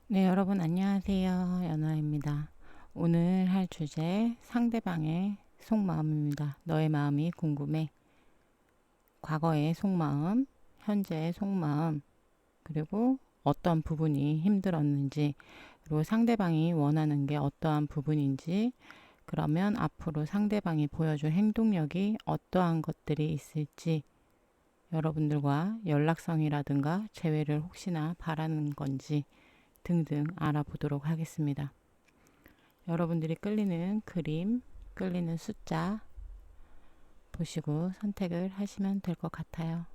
네, 여러분 안녕하세요. 연아입니다. 오늘 할 주제 상대방의 속마음입니다. 너의 마음이 궁금해. 과거의 속마음, 현재의 속마음, 그리고 어떤 부분이 힘들었는지, 그리고 상대방이 원하는 게 어떠한 부분인지, 그러면 앞으로 상대방이 보여줄 행동력이 어떠한 것들이 있을지, 여러분들과 연락성이라든가 재회를 혹시나 바라는 건지 등등 알아보도록 하겠습니다. 여러분들이 끌리는 그림, 끌리는 숫자 보시고 선택을 하시면 될 것 같아요.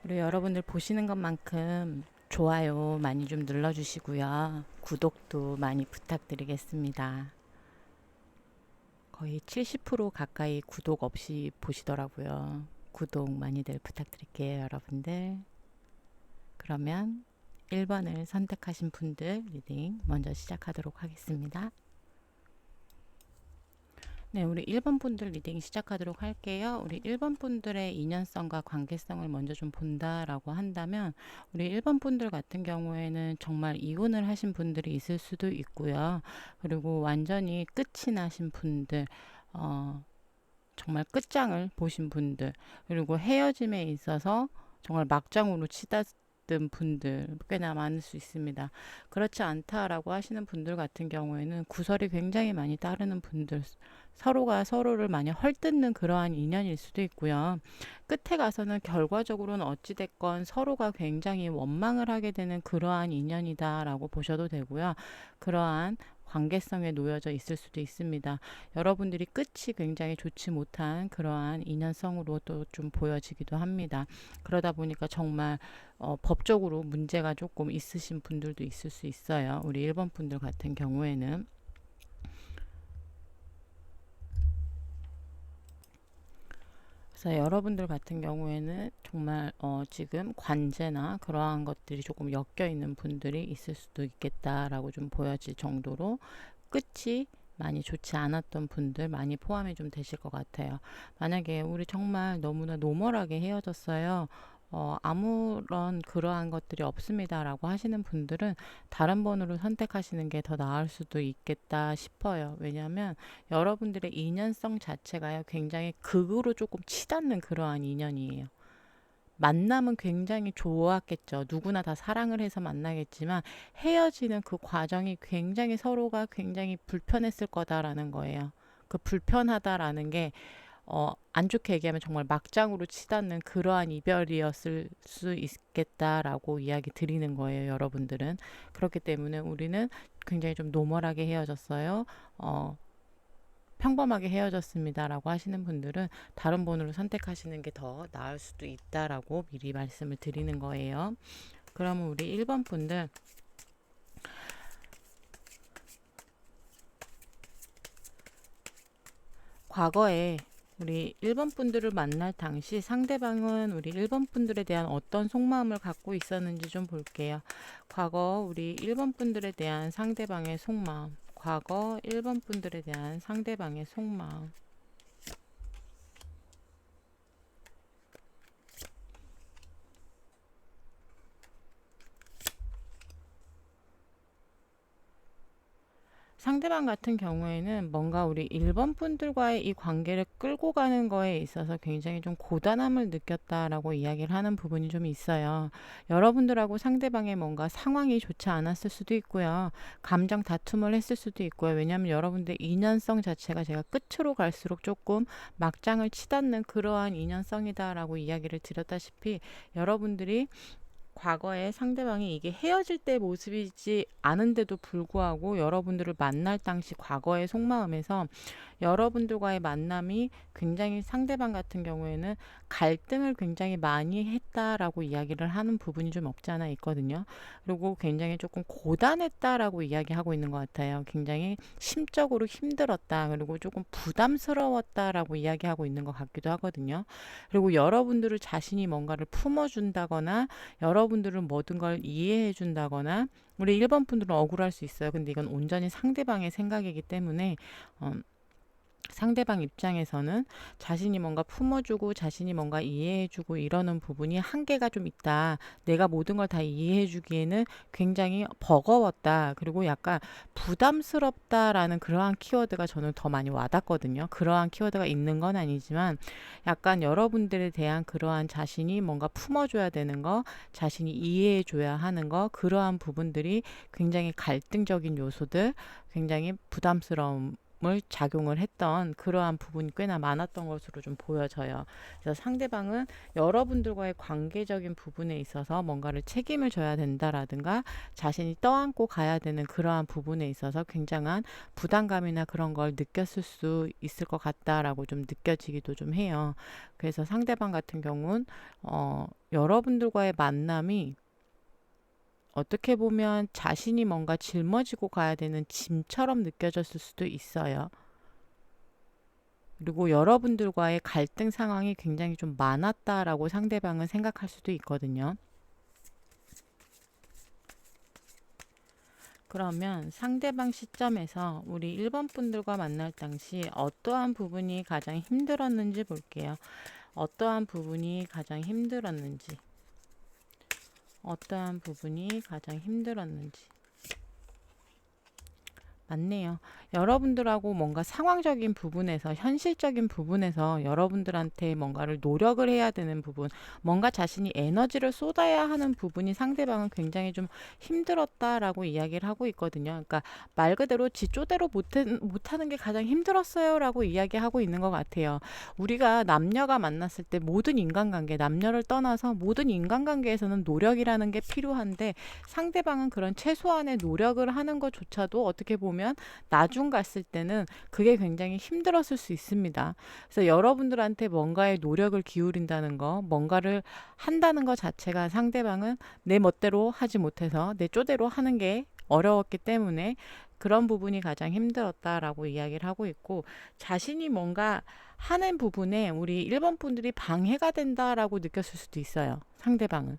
그리고 여러분들 보시는 것만큼 좋아요 많이 좀 눌러주시고요. 구독도 많이 부탁드리겠습니다. 거의 70% 가까이 구독 없이 보시더라고요. 구독 많이들 부탁드릴게요, 여러분들. 그러면 1번을 선택하신 분들 리딩 먼저 시작하도록 하겠습니다. 네, 우리 1번 분들 리딩 시작하도록 할게요. 우리 1번 분들의 인연성과 관계성을 먼저 좀 본다라고 한다면 우리 1번 분들 같은 경우에는 정말 이혼을 하신 분들이 있을 수도 있고요. 그리고 완전히 끝이 나신 분들, 정말 끝장을 보신 분들, 그리고 헤어짐에 있어서 정말 막장으로 치닫은 분들 꽤나 많을 수 있습니다. 그렇지 않다라고 하시는 분들 같은 경우에는 구설이 굉장히 많이 따르는 분들, 서로가 서로를 많이 헐뜯는 그러한 인연일 수도 있고요. 끝에 가서는 결과적으로는 어찌됐건 서로가 굉장히 원망을 하게 되는 그러한 인연이다라고 보셔도 되고요. 그러한 관계성에 놓여져 있을 수도 있습니다. 여러분들이 끝이 굉장히 좋지 못한 그러한 인연성으로도 좀 보여지기도 합니다. 그러다 보니까 정말 법적으로 문제가 조금 있으신 분들도 있을 수 있어요. 우리 1번 분들 같은 경우에는. 그래서 여러분들 같은 경우에는 정말 지금 관제나 그러한 것들이 조금 엮여 있는 분들이 있을 수도 있겠다라고 좀 보여질 정도로 끝이 많이 좋지 않았던 분들 많이 포함이 좀 되실 것 같아요. 만약에 우리 정말 너무나 노멀하게 헤어졌어요. 아무런 그러한 것들이 없습니다라고 하시는 분들은 다른 번호를 선택하시는 게 더 나을 수도 있겠다 싶어요. 왜냐하면 여러분들의 인연성 자체가요, 굉장히 극으로 조금 치닫는 그러한 인연이에요. 만남은 굉장히 좋았겠죠. 누구나 다 사랑을 해서 만나겠지만 헤어지는 그 과정이 굉장히 서로가 굉장히 불편했을 거다라는 거예요. 그 불편하다라는 게 안 좋게 얘기하면 정말 막장으로 치닫는 그러한 이별이었을 수 있겠다라고 이야기 드리는 거예요, 여러분들은. 그렇기 때문에 우리는 굉장히 좀 노멀하게 헤어졌어요. 평범하게 헤어졌습니다라고 하시는 분들은 다른 번호를 선택하시는 게 더 나을 수도 있다라고 미리 말씀을 드리는 거예요. 그러면 우리 1번 분들 과거에 우리 1번 분들을 만날 당시 상대방은 우리 1번 분들에 대한 어떤 속마음을 갖고 있었는지 좀 볼게요. 과거 우리 1번 분들에 대한 상대방의 속마음, 과거 1번 분들에 대한 상대방의 속마음. 상대방 같은 경우에는 뭔가 우리 1번 분들과의 이 관계를 끌고 가는 거에 있어서 굉장히 좀 고단함을 느꼈다라고 이야기를 하는 부분이 좀 있어요. 여러분들하고 상대방의 뭔가 상황이 좋지 않았을 수도 있고요. 감정 다툼을 했을 수도 있고요. 왜냐하면 여러분들 인연성 자체가 제가 끝으로 갈수록 조금 막장을 치닫는 그러한 인연성이다라고 이야기를 드렸다시피 여러분들이 과거에 상대방이 이게 헤어질 때 모습이지 않은데도 불구하고 여러분들을 만날 당시 과거의 속마음에서 여러분들과의 만남이 굉장히 상대방 같은 경우에는 갈등을 굉장히 많이 했다라고 이야기를 하는 부분이 좀 없지 않아 있거든요. 그리고 굉장히 조금 고단했다라고 이야기하고 있는 것 같아요. 굉장히 심적으로 힘들었다. 그리고 조금 부담스러웠다라고 이야기하고 있는 것 같기도 하거든요. 그리고 여러분들을 자신이 뭔가를 품어준다거나 여러분들은 모든 걸 이해해 준다거나 우리 1번 분들은 억울할 수 있어요. 근데 이건 온전히 상대방의 생각이기 때문에 어, 상대방 입장에서는 자신이 뭔가 품어주고 자신이 뭔가 이해해주고 이러는 부분이 한계가 좀 있다. 내가 모든 걸 다 이해해주기에는 굉장히 버거웠다. 그리고 약간 부담스럽다라는 그러한 키워드가 저는 더 많이 와닿거든요. 그러한 키워드가 있는 건 아니지만 약간 여러분들에 대한 그러한 자신이 뭔가 품어줘야 되는 거, 자신이 이해해줘야 하는 거, 그러한 부분들이 굉장히 갈등적인 요소들, 굉장히 부담스러움 을 작용을 했던 그러한 부분이 꽤나 많았던 것으로 좀 보여져요. 그래서 상대방은 여러분들과의 관계적인 부분에 있어서 뭔가를 책임을 져야 된다라든가 자신이 떠안고 가야 되는 그러한 부분에 있어서 굉장한 부담감이나 그런 걸 느꼈을 수 있을 것 같다라고 좀 느껴지기도 좀 해요. 그래서 상대방 같은 경우는 여러분들과의 만남이 어떻게 보면 자신이 뭔가 짊어지고 가야 되는 짐처럼 느껴졌을 수도 있어요. 그리고 여러분들과의 갈등 상황이 굉장히 좀 많았다라고 상대방은 생각할 수도 있거든요. 그러면 상대방 시점에서 우리 1번 분들과 만날 당시 어떠한 부분이 가장 힘들었는지 볼게요. 어떠한 부분이 가장 힘들었는지. 어떠한 부분이 가장 힘들었는지. 맞네요. 여러분들하고 뭔가 상황적인 부분에서, 현실적인 부분에서 여러분들한테 뭔가를 노력을 해야 되는 부분, 뭔가 자신이 에너지를 쏟아야 하는 부분이 상대방은 굉장히 좀 힘들었다라고 이야기를 하고 있거든요. 그러니까 말 그대로 지 쪼대로 못하는 게 가장 힘들었어요라고 이야기하고 있는 것 같아요. 우리가 남녀가 만났을 때 모든 인간관계, 남녀를 떠나서 모든 인간관계에서는 노력이라는 게 필요한데 상대방은 그런 최소한의 노력을 하는 것조차도 어떻게 보면 나중 갔을 때는 그게 굉장히 힘들었을 수 있습니다. 그래서 여러분들한테 뭔가의 노력을 기울인다는 거, 뭔가를 한다는 것 자체가 상대방은 내 멋대로 하지 못해서 내 쪼대로 하는 게 어려웠기 때문에 그런 부분이 가장 힘들었다라고 이야기를 하고 있고 자신이 뭔가 하는 부분에 우리 1번 분들이 방해가 된다라고 느꼈을 수도 있어요. 상대방은.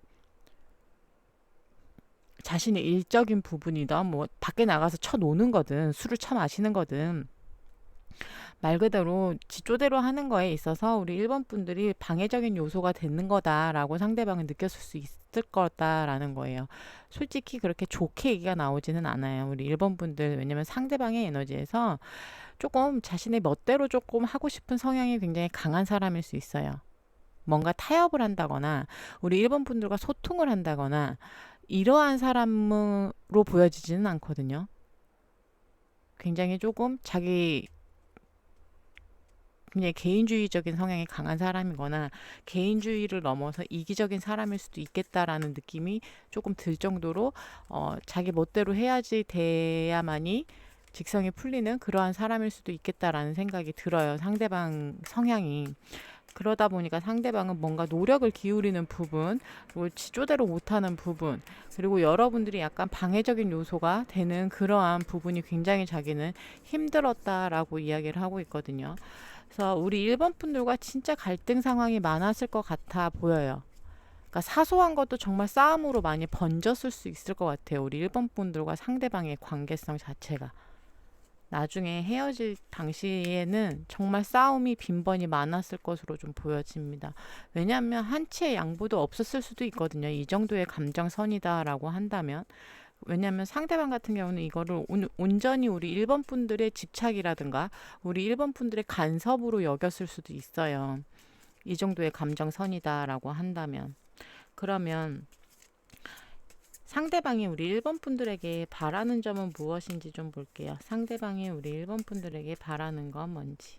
자신의 일적인 부분이든 뭐 밖에 나가서 쳐노는 거든 술을 처마시는 거든 말 그대로 지쪼대로 하는 거에 있어서 우리 1번 분들이 방해적인 요소가 되는 거다라고 상대방은 느꼈을 수 있을 거다라는 거예요. 솔직히 그렇게 좋게 얘기가 나오지는 않아요. 우리 1번 분들 왜냐면 상대방의 에너지에서 조금 자신의 멋대로 조금 하고 싶은 성향이 굉장히 강한 사람일 수 있어요. 뭔가 타협을 한다거나 우리 1번 분들과 소통을 한다거나 이러한 사람으로 보여지지는 않거든요. 굉장히 조금 자기 굉장히 개인주의적인 성향이 강한 사람이거나 개인주의를 넘어서 이기적인 사람일 수도 있겠다라는 느낌이 조금 들 정도로 자기 멋대로 해야지 돼야만이 직성이 풀리는 그러한 사람일 수도 있겠다라는 생각이 들어요. 상대방 성향이. 그러다 보니까 상대방은 뭔가 노력을 기울이는 부분, 그리고 지조대로 못하는 부분, 그리고 여러분들이 약간 방해적인 요소가 되는 그러한 부분이 굉장히 자기는 힘들었다라고 이야기를 하고 있거든요. 그래서 우리 1번 분들과 진짜 갈등 상황이 많았을 것 같아 보여요. 그러니까 사소한 것도 정말 싸움으로 많이 번졌을 수 있을 것 같아요. 우리 1번 분들과 상대방의 관계성 자체가. 나중에 헤어질 당시에는 정말 싸움이 빈번히 많았을 것으로 좀 보여집니다. 왜냐하면 한치의 양보도 없었을 수도 있거든요. 이 정도의 감정선이다라고 한다면. 왜냐하면 상대방 같은 경우는 이거를 온전히 우리 1번 분들의 집착이라든가 우리 1번 분들의 간섭으로 여겼을 수도 있어요. 이 정도의 감정선이다라고 한다면. 그러면 상대방이 우리 1번 분들에게 바라는 점은 무엇인지 좀 볼게요. 상대방이 우리 1번 분들에게 바라는 건 뭔지.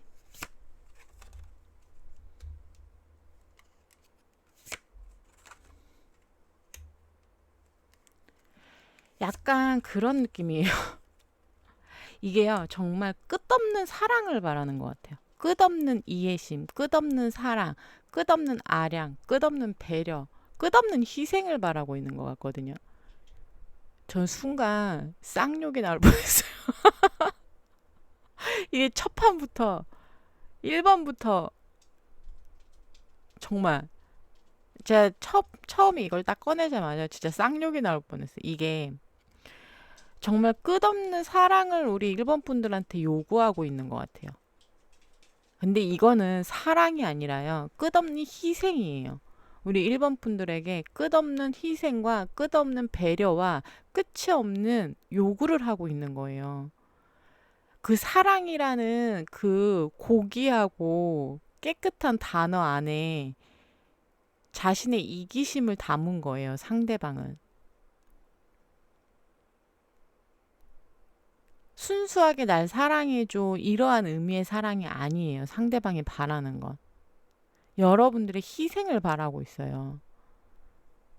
약간 그런 느낌이에요. 이게요, 정말 끝없는 사랑을 바라는 것 같아요. 끝없는 이해심, 끝없는 사랑, 끝없는 아량, 끝없는 배려, 끝없는 희생을 바라고 있는 것 같거든요. 전 순간 쌍욕이 나올 뻔했어요. 이게 첫 판부터 1번부터 정말 제가 처음에 이걸 딱 꺼내자마자 진짜 쌍욕이 나올 뻔했어요. 이게 정말 끝없는 사랑을 우리 일본 분들한테 요구하고 있는 것 같아요. 근데 이거는 사랑이 아니라요. 끝없는 희생이에요. 우리 일본 분들에게 끝없는 희생과 끝없는 배려와 끝이 없는 요구를 하고 있는 거예요. 그 사랑이라는 그 고귀하고 깨끗한 단어 안에 자신의 이기심을 담은 거예요, 상대방은. 순수하게 날 사랑해줘. 이러한 의미의 사랑이 아니에요. 상대방이 바라는 건. 여러분들의 희생을 바라고 있어요.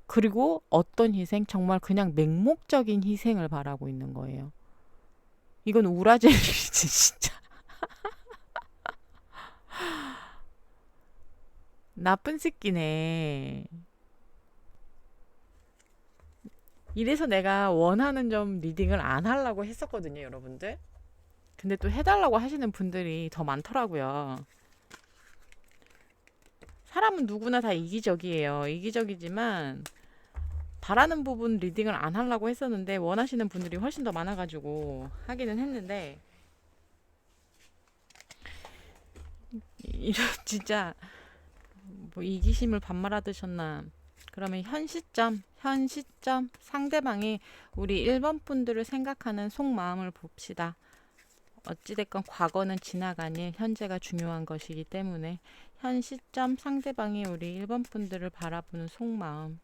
그리고 어떤 희생? 정말 그냥 맹목적인 희생을 바라고 있는 거예요. 이건 우라젤리지, 진짜. 나쁜 새끼네. 이래서 내가 원하는 점 리딩을 안 하려고 했었거든요, 여러분들. 근데 또 해달라고 하시는 분들이 더 많더라고요. 사람은 누구나 다 이기적이에요. 이기적이지만 바라는 부분 리딩을 안 하려고 했었는데 원하시는 분들이 훨씬 더 많아가지고 하기는 했는데 이런 진짜 뭐 이기심을 반말하드셨나. 그러면 현 시점 상대방이 우리 1번 분들을 생각하는 속마음을 봅시다. 어찌됐건 과거는 지나간 일, 현재가 중요한 것이기 때문에 현 시점 상대방이 우리 1번 분들을 바라보는 속마음.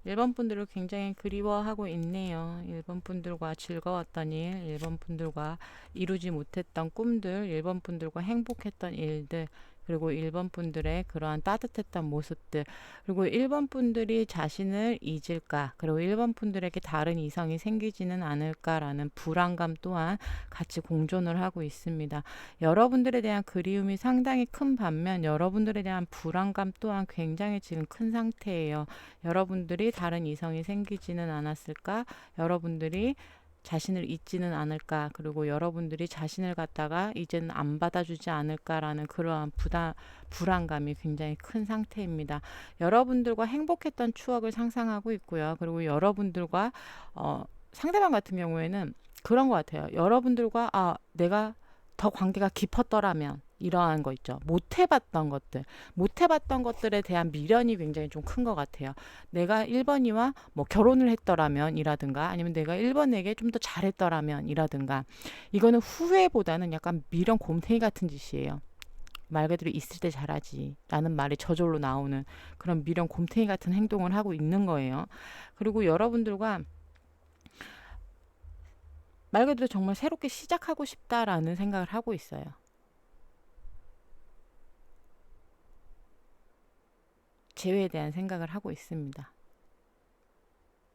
1번 분들을 굉장히 그리워하고 있네요. 1번 분들과 즐거웠던 일, 1번 분들과 이루지 못했던 꿈들, 1번 분들과 행복했던 일들, 그리고 1번 분들의 그러한 따뜻했던 모습들, 그리고 1번 분들이 자신을 잊을까, 그리고 1번 분들에게 다른 이성이 생기지는 않을까라는 불안감 또한 같이 공존을 하고 있습니다. 여러분들에 대한 그리움이 상당히 큰 반면 여러분들에 대한 불안감 또한 굉장히 지금 큰 상태예요. 여러분들이 다른 이성이 생기지는 않았을까? 여러분들이 자신을 잊지는 않을까? 그리고 여러분들이 자신을 갖다가 이제는 안 받아주지 않을까라는 그러한 불안감이 굉장히 큰 상태입니다. 여러분들과 행복했던 추억을 상상하고 있고요. 그리고 여러분들과 상대방 같은 경우에는 그런 것 같아요. 여러분들과 내가 더 관계가 깊었더라면 이러한 거 있죠. 못 해봤던 것들에 대한 미련이 굉장히 좀 큰 것 같아요. 내가 1번이와 뭐 결혼을 했더라면 이라든가 아니면 내가 1번에게 좀 더 잘했더라면 이라든가 이거는 후회보다는 약간 미련 곰탱이 같은 짓이에요. 말 그대로 있을 때 잘하지 라는 말이 저절로 나오는 그런 미련 곰탱이 같은 행동을 하고 있는 거예요. 그리고 여러분들과 말 그대로 정말 새롭게 시작하고 싶다라는 생각을 하고 있어요. 재회에 대한 생각을 하고 있습니다.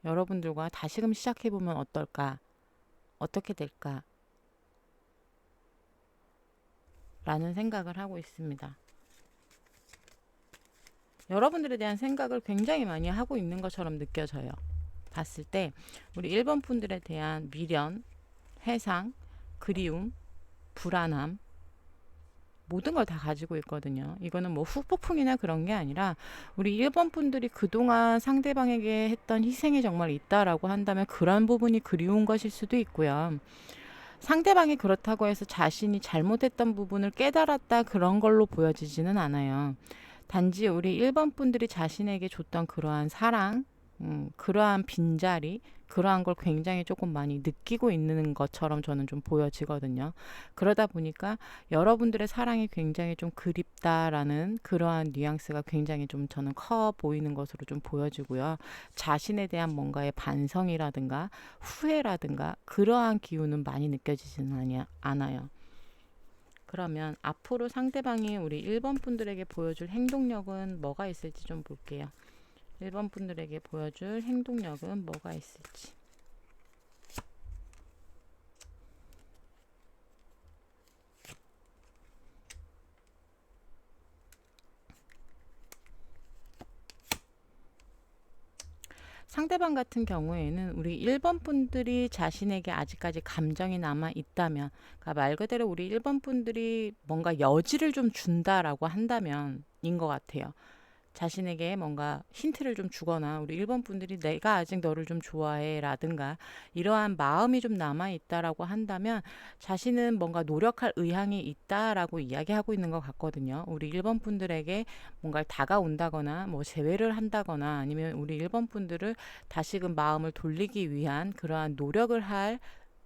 여러분들과 다시금 시작해보면 어떨까? 어떻게 될까? 라는 생각을 하고 있습니다. 여러분들에 대한 생각을 굉장히 많이 하고 있는 것처럼 느껴져요. 봤을 때 우리 1번 분들에 대한 미련, 회상, 그리움, 불안함 모든 걸 다 가지고 있거든요. 이거는 뭐 후폭풍이나 그런 게 아니라 우리 1번 분들이 그동안 상대방에게 했던 희생이 정말 있다라고 한다면 그런 부분이 그리운 것일 수도 있고요. 상대방이 그렇다고 해서 자신이 잘못했던 부분을 깨달았다 그런 걸로 보여지지는 않아요. 단지 우리 1번 분들이 자신에게 줬던 그러한 사랑, 그러한 빈자리, 그러한 걸 굉장히 조금 많이 느끼고 있는 것처럼 저는 좀 보여지거든요. 그러다 보니까 여러분들의 사랑이 굉장히 좀 그립다라는 그러한 뉘앙스가 굉장히 좀 저는 커 보이는 것으로 좀 보여지고요. 자신에 대한 뭔가의 반성이라든가 후회라든가 그러한 기운은 많이 느껴지지는 않아요. 그러면 앞으로 상대방이 우리 1번 분들에게 보여줄 행동력은 뭐가 있을지 좀 볼게요. 1번 분들에게 보여줄 행동력은 뭐가 있을지. 상대방 같은 경우에는 우리 1번 분들이 자신에게 아직까지 감정이 남아 있다면, 그러니까 말 그대로 우리 1번 분들이 뭔가 여지를 좀 준다라고 한다면 인 것 같아요. 자신에게 뭔가 힌트를 좀 주거나 우리 1번 분들이 내가 아직 너를 좀 좋아해 라든가 이러한 마음이 좀 남아 있다라고 한다면 자신은 뭔가 노력할 의향이 있다라고 이야기하고 있는 것 같거든요. 우리 1번 분들에게 뭔가 다가온다거나 뭐 재회를 한다거나 아니면 우리 1번 분들을 다시금 마음을 돌리기 위한 그러한 노력을 할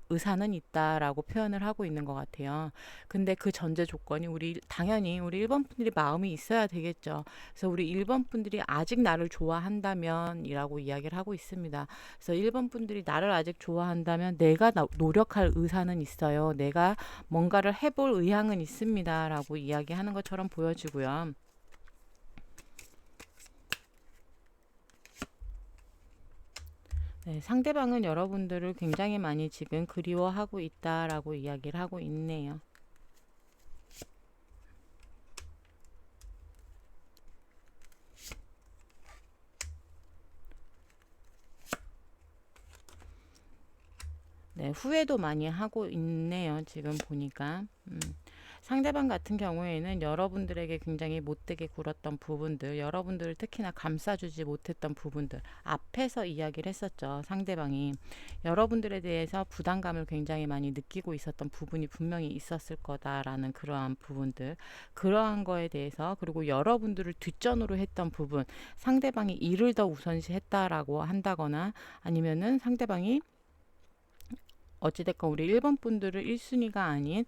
의사는 있다라고 표현을 하고 있는 것 같아요. 근데 그 전제 조건이 당연히 우리 1번 분들이 마음이 있어야 되겠죠. 그래서 우리 1번 분들이 아직 나를 좋아한다면 이라고 이야기를 하고 있습니다. 그래서 1번 분들이 나를 아직 좋아한다면 내가 노력할 의사는 있어요. 내가 뭔가를 해볼 의향은 있습니다. 라고 이야기하는 것처럼 보여지고요. 네, 상대방은 여러분들을 굉장히 많이 지금 그리워하고 있다라고 이야기를 하고 있네요. 네, 후회도 많이 하고 있네요. 지금 보니까. 상대방 같은 경우에는 여러분들에게 굉장히 못되게 굴었던 부분들, 여러분들을 특히나 감싸주지 못했던 부분들, 앞에서 이야기를 했었죠. 상대방이 여러분들에 대해서 부담감을 굉장히 많이 느끼고 있었던 부분이 분명히 있었을 거다라는 그러한 부분들, 그러한 거에 대해서, 그리고 여러분들을 뒷전으로 했던 부분, 상대방이 이를 더 우선시했다라고 한다거나 아니면은 상대방이 어찌됐건 우리 1번 분들을 1순위가 아닌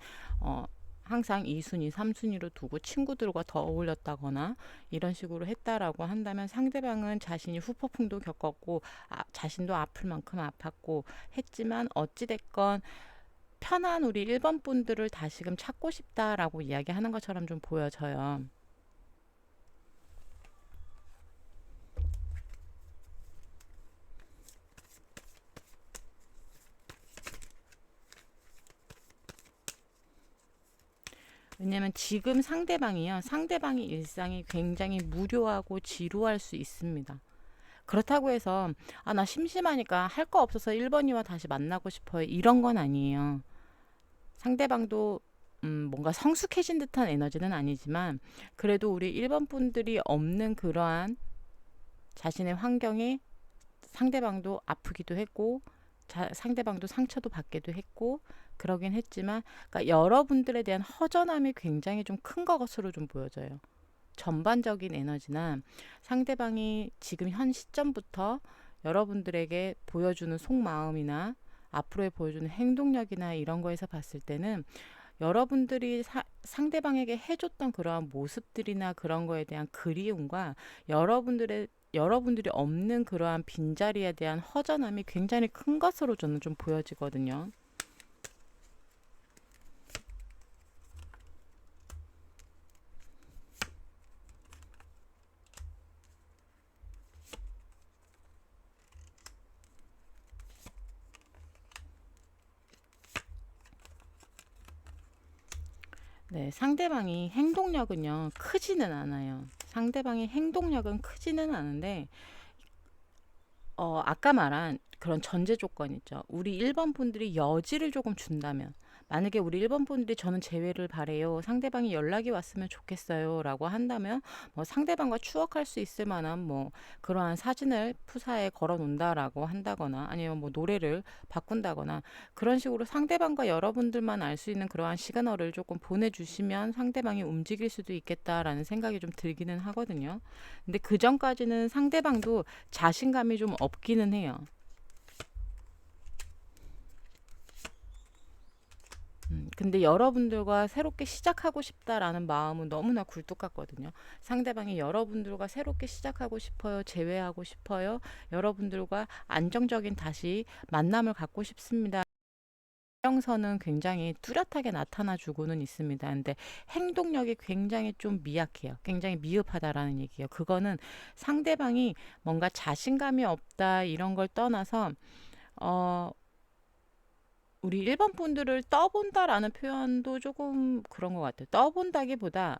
항상 2순위, 3순위로 두고 친구들과 더 어울렸다거나 이런 식으로 했다라고 한다면 상대방은 자신이 후폭풍도 겪었고 자신도 아플 만큼 아팠고 했지만 어찌됐건 편한 우리 1번 분들을 다시금 찾고 싶다라고 이야기하는 것처럼 좀 보여져요. 왜냐면 지금 상대방의 일상이 굉장히 무료하고 지루할 수 있습니다. 그렇다고 해서 나 심심하니까 할 거 없어서 1번이와 다시 만나고 싶어요. 이런 건 아니에요. 상대방도 뭔가 성숙해진 듯한 에너지는 아니지만 그래도 우리 1번 분들이 없는 그러한 자신의 환경에 상대방도 아프기도 했고 상대방도 상처도 받기도 했고 그러긴 했지만 그러니까 여러분들에 대한 허전함이 굉장히 좀 큰 것으로 좀 보여져요. 전반적인 에너지나 상대방이 지금 현 시점부터 여러분들에게 보여주는 속마음이나 앞으로의 보여주는 행동력이나 이런 거에서 봤을 때는 여러분들이 상대방에게 해줬던 그러한 모습들이나 그런 거에 대한 그리움과 여러분들이 없는 그러한 빈자리에 대한 허전함이 굉장히 큰 것으로 저는 좀 보여지거든요. 네, 상대방이 행동력은요, 크지는 않아요. 상대방의 행동력은 크지는 않은데, 아까 말한 그런 전제 조건 있죠. 우리 1번 분들이 여지를 조금 준다면, 만약에 우리 1번 분들이 저는 재회를 바래요. 상대방이 연락이 왔으면 좋겠어요. 라고 한다면, 뭐 상대방과 추억할 수 있을 만한 뭐 그러한 사진을 푸사에 걸어 놓는다라고 한다거나 아니면 뭐 노래를 바꾼다거나 그런 식으로 상대방과 여러분들만 알 수 있는 그러한 시그널을 조금 보내주시면 상대방이 움직일 수도 있겠다라는 생각이 좀 들기는 하거든요. 근데 그 전까지는 상대방도 자신감이 좀 없기는 해요. 근데 여러분들과 새롭게 시작하고 싶다라는 마음은 너무나 굴뚝 같거든요. 상대방이 여러분들과 새롭게 시작하고 싶어요, 재회하고 싶어요, 여러분들과 안정적인 다시 만남을 갖고 싶습니다. 감정선은 굉장히 뚜렷하게 나타나 주고는 있습니다. 근데 행동력이 굉장히 좀 미약해요. 굉장히 미흡하다라는 얘기예요. 그거는 상대방이 뭔가 자신감이 없다 이런 걸 떠나서 어, 우리 일본 분들을 떠본다라는 표현도 조금 그런 것 같아요. 떠본다기보다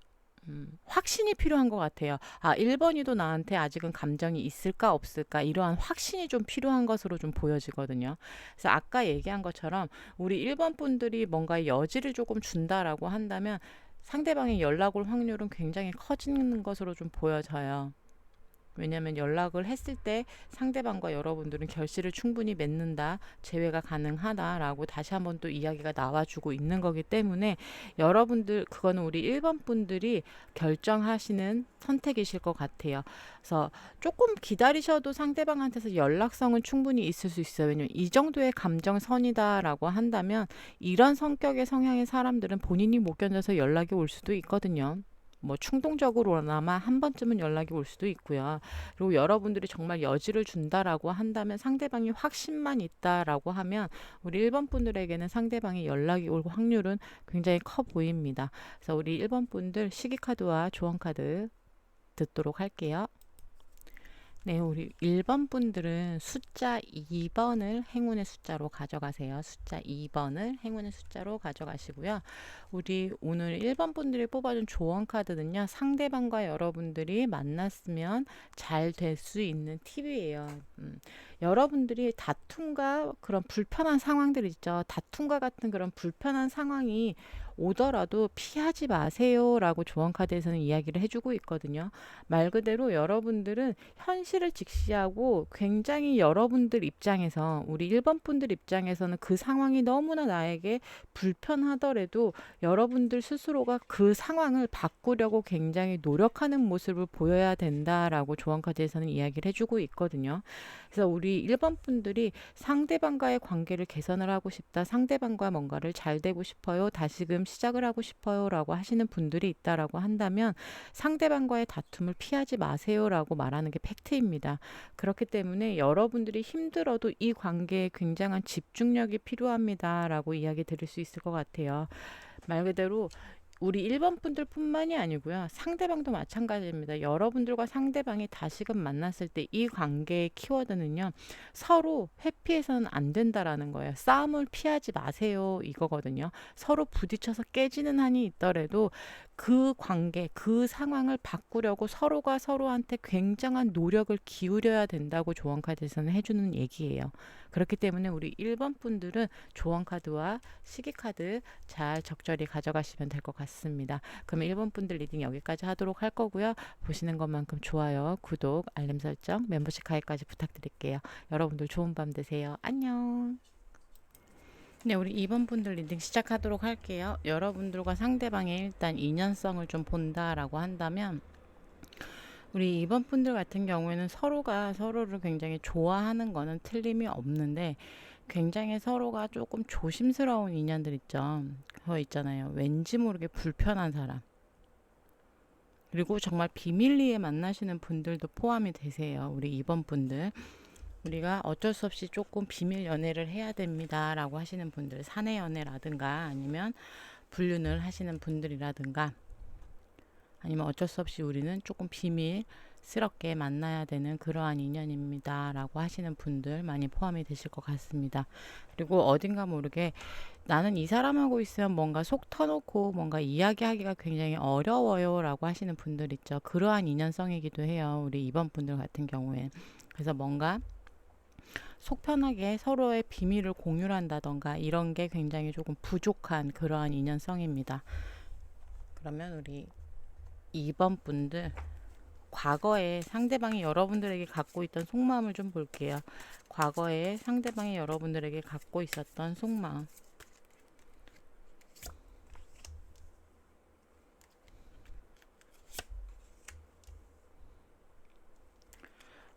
확신이 필요한 것 같아요. 아, 1번이도 나한테 아직은 감정이 있을까 없을까 이러한 확신이 좀 필요한 것으로 좀 보여지거든요. 그래서 아까 얘기한 것처럼 우리 1번 분들이 뭔가 여지를 조금 준다라고 한다면 상대방의 연락 올 확률은 굉장히 커지는 것으로 좀 보여져요. 왜냐하면 연락을 했을 때 상대방과 여러분들은 결실을 충분히 맺는다, 재회가 가능하다라고 다시 한번 또 이야기가 나와주고 있는 거기 때문에 여러분들 그거는 우리 1번 분들이 결정하시는 선택이실 것 같아요. 그래서 조금 기다리셔도 상대방한테서 연락성은 충분히 있을 수 있어요. 왜냐면 이 정도의 감정선이다라고 한다면 이런 성격의 성향의 사람들은 본인이 못 견뎌서 연락이 올 수도 있거든요. 뭐 충동적으로나마 한 번쯤은 연락이 올 수도 있고요. 그리고 여러분들이 정말 여지를 준다라고 한다면 상대방이 확신만 있다라고 하면 우리 1번 분들에게는 상대방이 연락이 올 확률은 굉장히 커 보입니다. 그래서 우리 1번 분들 시기카드와 조언카드 듣도록 할게요. 네, 우리 1번 분들은 숫자 2번을 행운의 숫자로 가져가세요. 숫자 2번을 행운의 숫자로 가져가시고요. 우리 오늘 1번 분들이 뽑아준 조언 카드는요. 상대방과 여러분들이 만났으면 잘 될 수 있는 팁이에요. 여러분들이 다툼과 그런 불편한 상황들 있죠. 다툼과 같은 그런 불편한 상황이 오더라도 피하지 마세요라고 조언 카드에서는 이야기를 해주고 있거든요. 말 그대로 여러분들은 현실을 직시하고 굉장히 여러분들 입장에서 우리 1번 분들 입장에서는 그 상황이 너무나 나에게 불편하더라도 여러분들 스스로가 그 상황을 바꾸려고 굉장히 노력하는 모습을 보여야 된다라고 조언 카드에서는 이야기를 해주고 있거든요. 그래서 우리 1번 분들이 상대방과의 관계를 개선을 하고 싶다. 상대방과 뭔가를 잘 되고 싶어요. 다시금 시작을 하고 싶어요. 라고 하시는 분들이 있다라고 한다면 상대방과의 다툼을 피하지 마세요라고 말하는 게 팩트입니다. 그렇기 때문에 여러분들이 힘들어도 이 관계에 굉장한 집중력이 필요합니다라고 이야기 드릴 수 있을 것 같아요. 말 그대로 우리 1번 분들 뿐만이 아니고요. 상대방도 마찬가지입니다. 여러분들과 상대방이 다시금 만났을 때 이 관계의 키워드는요. 서로 회피해서는 안 된다라는 거예요. 싸움을 피하지 마세요. 이거거든요. 서로 부딪혀서 깨지는 한이 있더라도 그 관계, 그 상황을 바꾸려고 서로가 서로한테 굉장한 노력을 기울여야 된다고 조언카드에서는 해주는 얘기예요. 그렇기 때문에 우리 1번 분들은 조언카드와 시기카드 잘 적절히 가져가시면 될 것 같습니다. 그럼 1번 분들 리딩 여기까지 하도록 할 거고요. 보시는 것만큼 좋아요, 구독, 알림 설정, 멤버십 가입까지 부탁드릴게요. 여러분들 좋은 밤 되세요. 안녕. 네, 우리 2번 분들 리딩 시작하도록 할게요. 여러분들과 상대방의 일단 인연성을 좀 본다라고 한다면 우리 2번 분들 같은 경우에는 서로가 서로를 굉장히 좋아하는 거는 틀림이 없는데 굉장히 서로가 조금 조심스러운 인연들 있죠. 그거 있잖아요. 왠지 모르게 불편한 사람. 그리고 정말 비밀리에 만나시는 분들도 포함이 되세요. 우리 2번 분들. 우리가 어쩔 수 없이 조금 비밀 연애를 해야 됩니다. 라고 하시는 분들. 사내 연애라든가 아니면 불륜을 하시는 분들이라든가 아니면 어쩔 수 없이 우리는 조금 비밀스럽게 만나야 되는 그러한 인연입니다. 라고 하시는 분들 많이 포함이 되실 것 같습니다. 그리고 어딘가 모르게 나는 이 사람하고 있으면 뭔가 속 터놓고 뭔가 이야기하기가 굉장히 어려워요. 라고 하시는 분들 있죠. 그러한 인연성이기도 해요. 우리 2번 분들 같은 경우에. 그래서 뭔가 속 편하게 서로의 비밀을 공유를 한다던가 이런 게 굉장히 조금 부족한 그러한 인연성입니다. 그러면 우리 2번 분들 과거에 상대방이 여러분들에게 갖고 있던 속마음을 좀 볼게요. 과거에 상대방이 여러분들에게 갖고 있었던 속마음.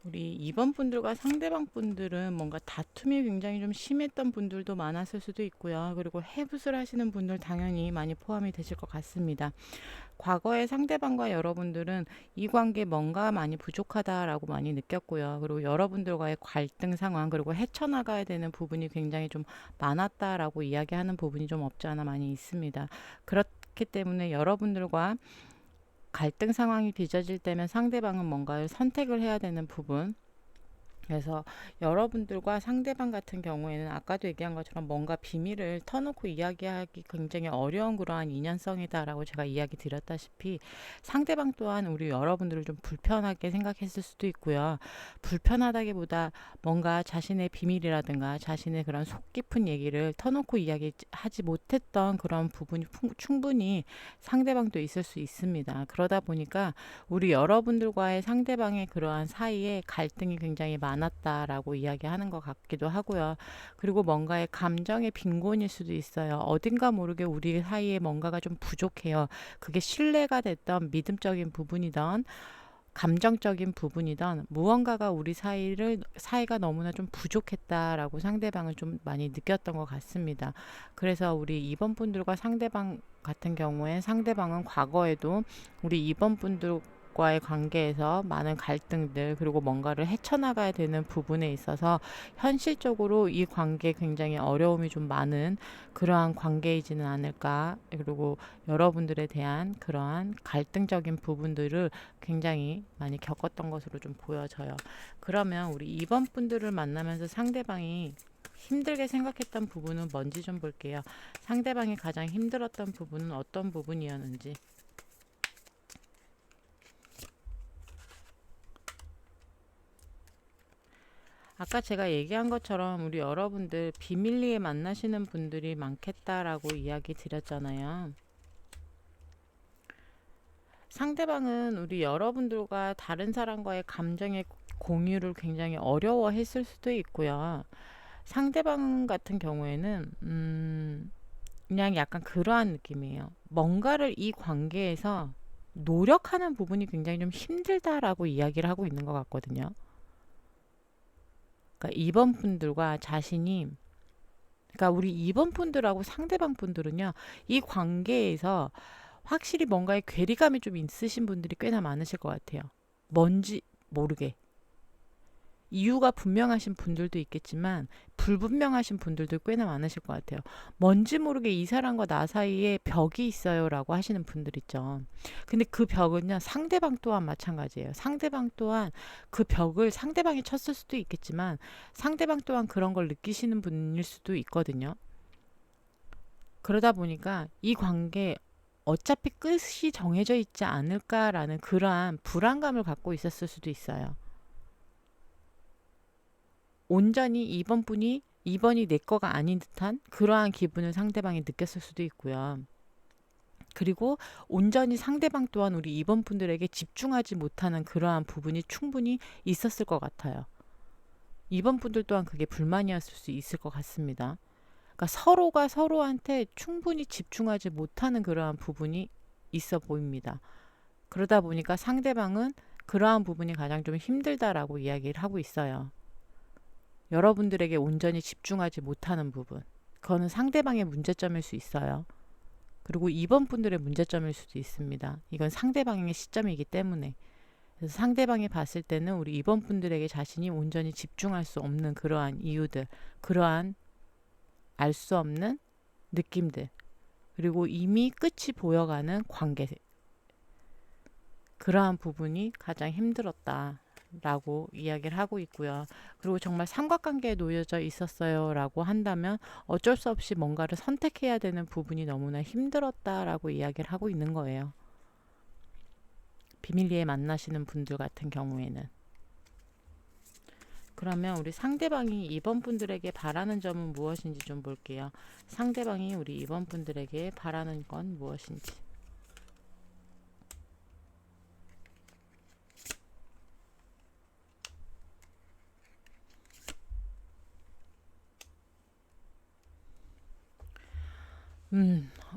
우리 2번 분들과 상대방 분들은 뭔가 다툼이 굉장히 좀 심했던 분들도 많았을 수도 있고요. 그리고 해붓을 하시는 분들 당연히 많이 포함이 되실 것 같습니다. 과거의 상대방과 여러분들은 이 관계 뭔가 많이 부족하다라고 많이 느꼈고요. 그리고 여러분들과의 갈등 상황, 그리고 헤쳐나가야 되는 부분이 굉장히 좀 많았다라고 이야기하는 부분이 좀 없지 않아 많이 있습니다. 그렇기 때문에 여러분들과 갈등 상황이 빚어질 때면 상대방은 뭔가를 선택을 해야 되는 부분, 그래서 여러분들과 상대방 같은 경우에는 아까도 얘기한 것처럼 뭔가 비밀을 터놓고 이야기하기 굉장히 어려운 그러한 인연성이다라고 제가 이야기 드렸다시피, 상대방 또한 우리 여러분들을 좀 불편하게 생각했을 수도 있고요. 불편하다기보다 뭔가 자신의 비밀이라든가 자신의 그런 속 깊은 얘기를 터놓고 이야기하지 못했던 그런 부분이 충분히 상대방도 있을 수 있습니다. 그러다 보니까 우리 여러분들과의 상대방의 그러한 사이에 갈등이 굉장히 많았다라고 이야기하는 것 같기도 하고요. 그리고 뭔가의 감정의 빈곤일 수도 있어요. 어딘가 모르게 우리 사이에 뭔가가 좀 부족해요. 그게 신뢰가 됐던 믿음적인 부분이던 감정적인 부분이던 무언가가 우리 사이가 너무나 좀 부족했다라고 상대방은 좀 많이 느꼈던 것 같습니다. 그래서 우리 2번 분들과 상대방 같은 경우에 상대방은 과거에도 우리 2번 분들과의 관계에서 많은 갈등들, 그리고 뭔가를 헤쳐나가야 되는 부분에 있어서 현실적으로 이 관계에 굉장히 어려움이 좀 많은 그러한 관계이지는 않을까. 그리고 여러분들에 대한 그러한 갈등적인 부분들을 굉장히 많이 겪었던 것으로 좀 보여져요. 그러면 우리 2번 분들을 만나면서 상대방이 힘들게 생각했던 부분은 뭔지 좀 볼게요. 상대방이 가장 힘들었던 부분은 어떤 부분이었는지. 아까 제가 얘기한 것처럼 우리 여러분들 비밀리에 만나시는 분들이 많겠다라고 이야기 드렸잖아요. 상대방은 우리 여러분들과 다른 사람과의 감정의 공유를 굉장히 어려워했을 수도 있고요. 상대방 같은 경우에는 그냥 약간 그러한 느낌이에요. 뭔가를 이 관계에서 노력하는 부분이 굉장히 좀 힘들다라고 이야기를 하고 있는 것 같거든요. 그러니까 2번 분들과 자신이, 그러니까 우리 2번 분들하고 상대방 분들은요, 이 관계에서 확실히 뭔가의 괴리감이 좀 있으신 분들이 꽤나 많으실 것 같아요. 뭔지 모르게. 이유가 분명하신 분들도 있겠지만 불분명하신 분들도 꽤나 많으실 것 같아요. 뭔지 모르게 이 사람과 나 사이에 벽이 있어요라고 하시는 분들 있죠. 근데 그 벽은요, 상대방 또한 마찬가지예요. 상대방 또한 그 벽을 상대방이 쳤을 수도 있겠지만 상대방 또한 그런 걸 느끼시는 분일 수도 있거든요. 그러다 보니까 이 관계 어차피 끝이 정해져 있지 않을까라는 그러한 불안감을 갖고 있었을 수도 있어요. 온전히 2번이 내 거가 아닌 듯한 그러한 기분을 상대방이 느꼈을 수도 있고요. 그리고 온전히 상대방 또한 우리 2번 분들에게 집중하지 못하는 그러한 부분이 충분히 있었을 것 같아요. 2번 분들 또한 그게 불만이었을 수 있을 것 같습니다. 그러니까 서로가 서로한테 충분히 집중하지 못하는 그러한 부분이 있어 보입니다. 그러다 보니까 상대방은 그러한 부분이 가장 좀 힘들다라고 이야기를 하고 있어요. 여러분들에게 온전히 집중하지 못하는 부분. 그거는 상대방의 문제점일 수 있어요. 그리고 2번 분들의 문제점일 수도 있습니다. 이건 상대방의 시점이기 때문에. 그래서 상대방이 봤을 때는 우리 2번 분들에게 자신이 온전히 집중할 수 없는 그러한 이유들, 그러한 알 수 없는 느낌들, 그리고 이미 끝이 보여가는 관계, 그러한 부분이 가장 힘들었다 라고 이야기를 하고 있고요. 그리고 정말 삼각관계에 놓여져 있었어요 라고 한다면 어쩔 수 없이 뭔가를 선택해야 되는 부분이 너무나 힘들었다라고 이야기를 하고 있는 거예요. 비밀리에 만나시는 분들 같은 경우에는. 그러면 우리 상대방이 2번 분들에게 바라는 점은 무엇인지 좀 볼게요. 상대방이 우리 2번 분들에게 바라는 건 무엇인지.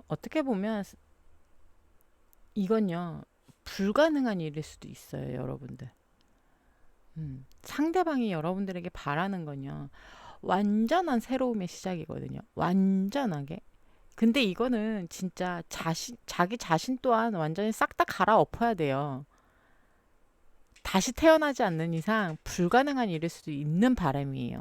어떻게 보면 이건요, 불가능한 일일 수도 있어요, 여러분들. 상대방이 여러분들에게 바라는 건요. 완전한 새로움의 시작이거든요. 완전하게. 근데 이거는 진짜 자기 자신 또한 완전히 싹 다 갈아엎어야 돼요. 다시 태어나지 않는 이상 불가능한 일일 수도 있는 바람이에요.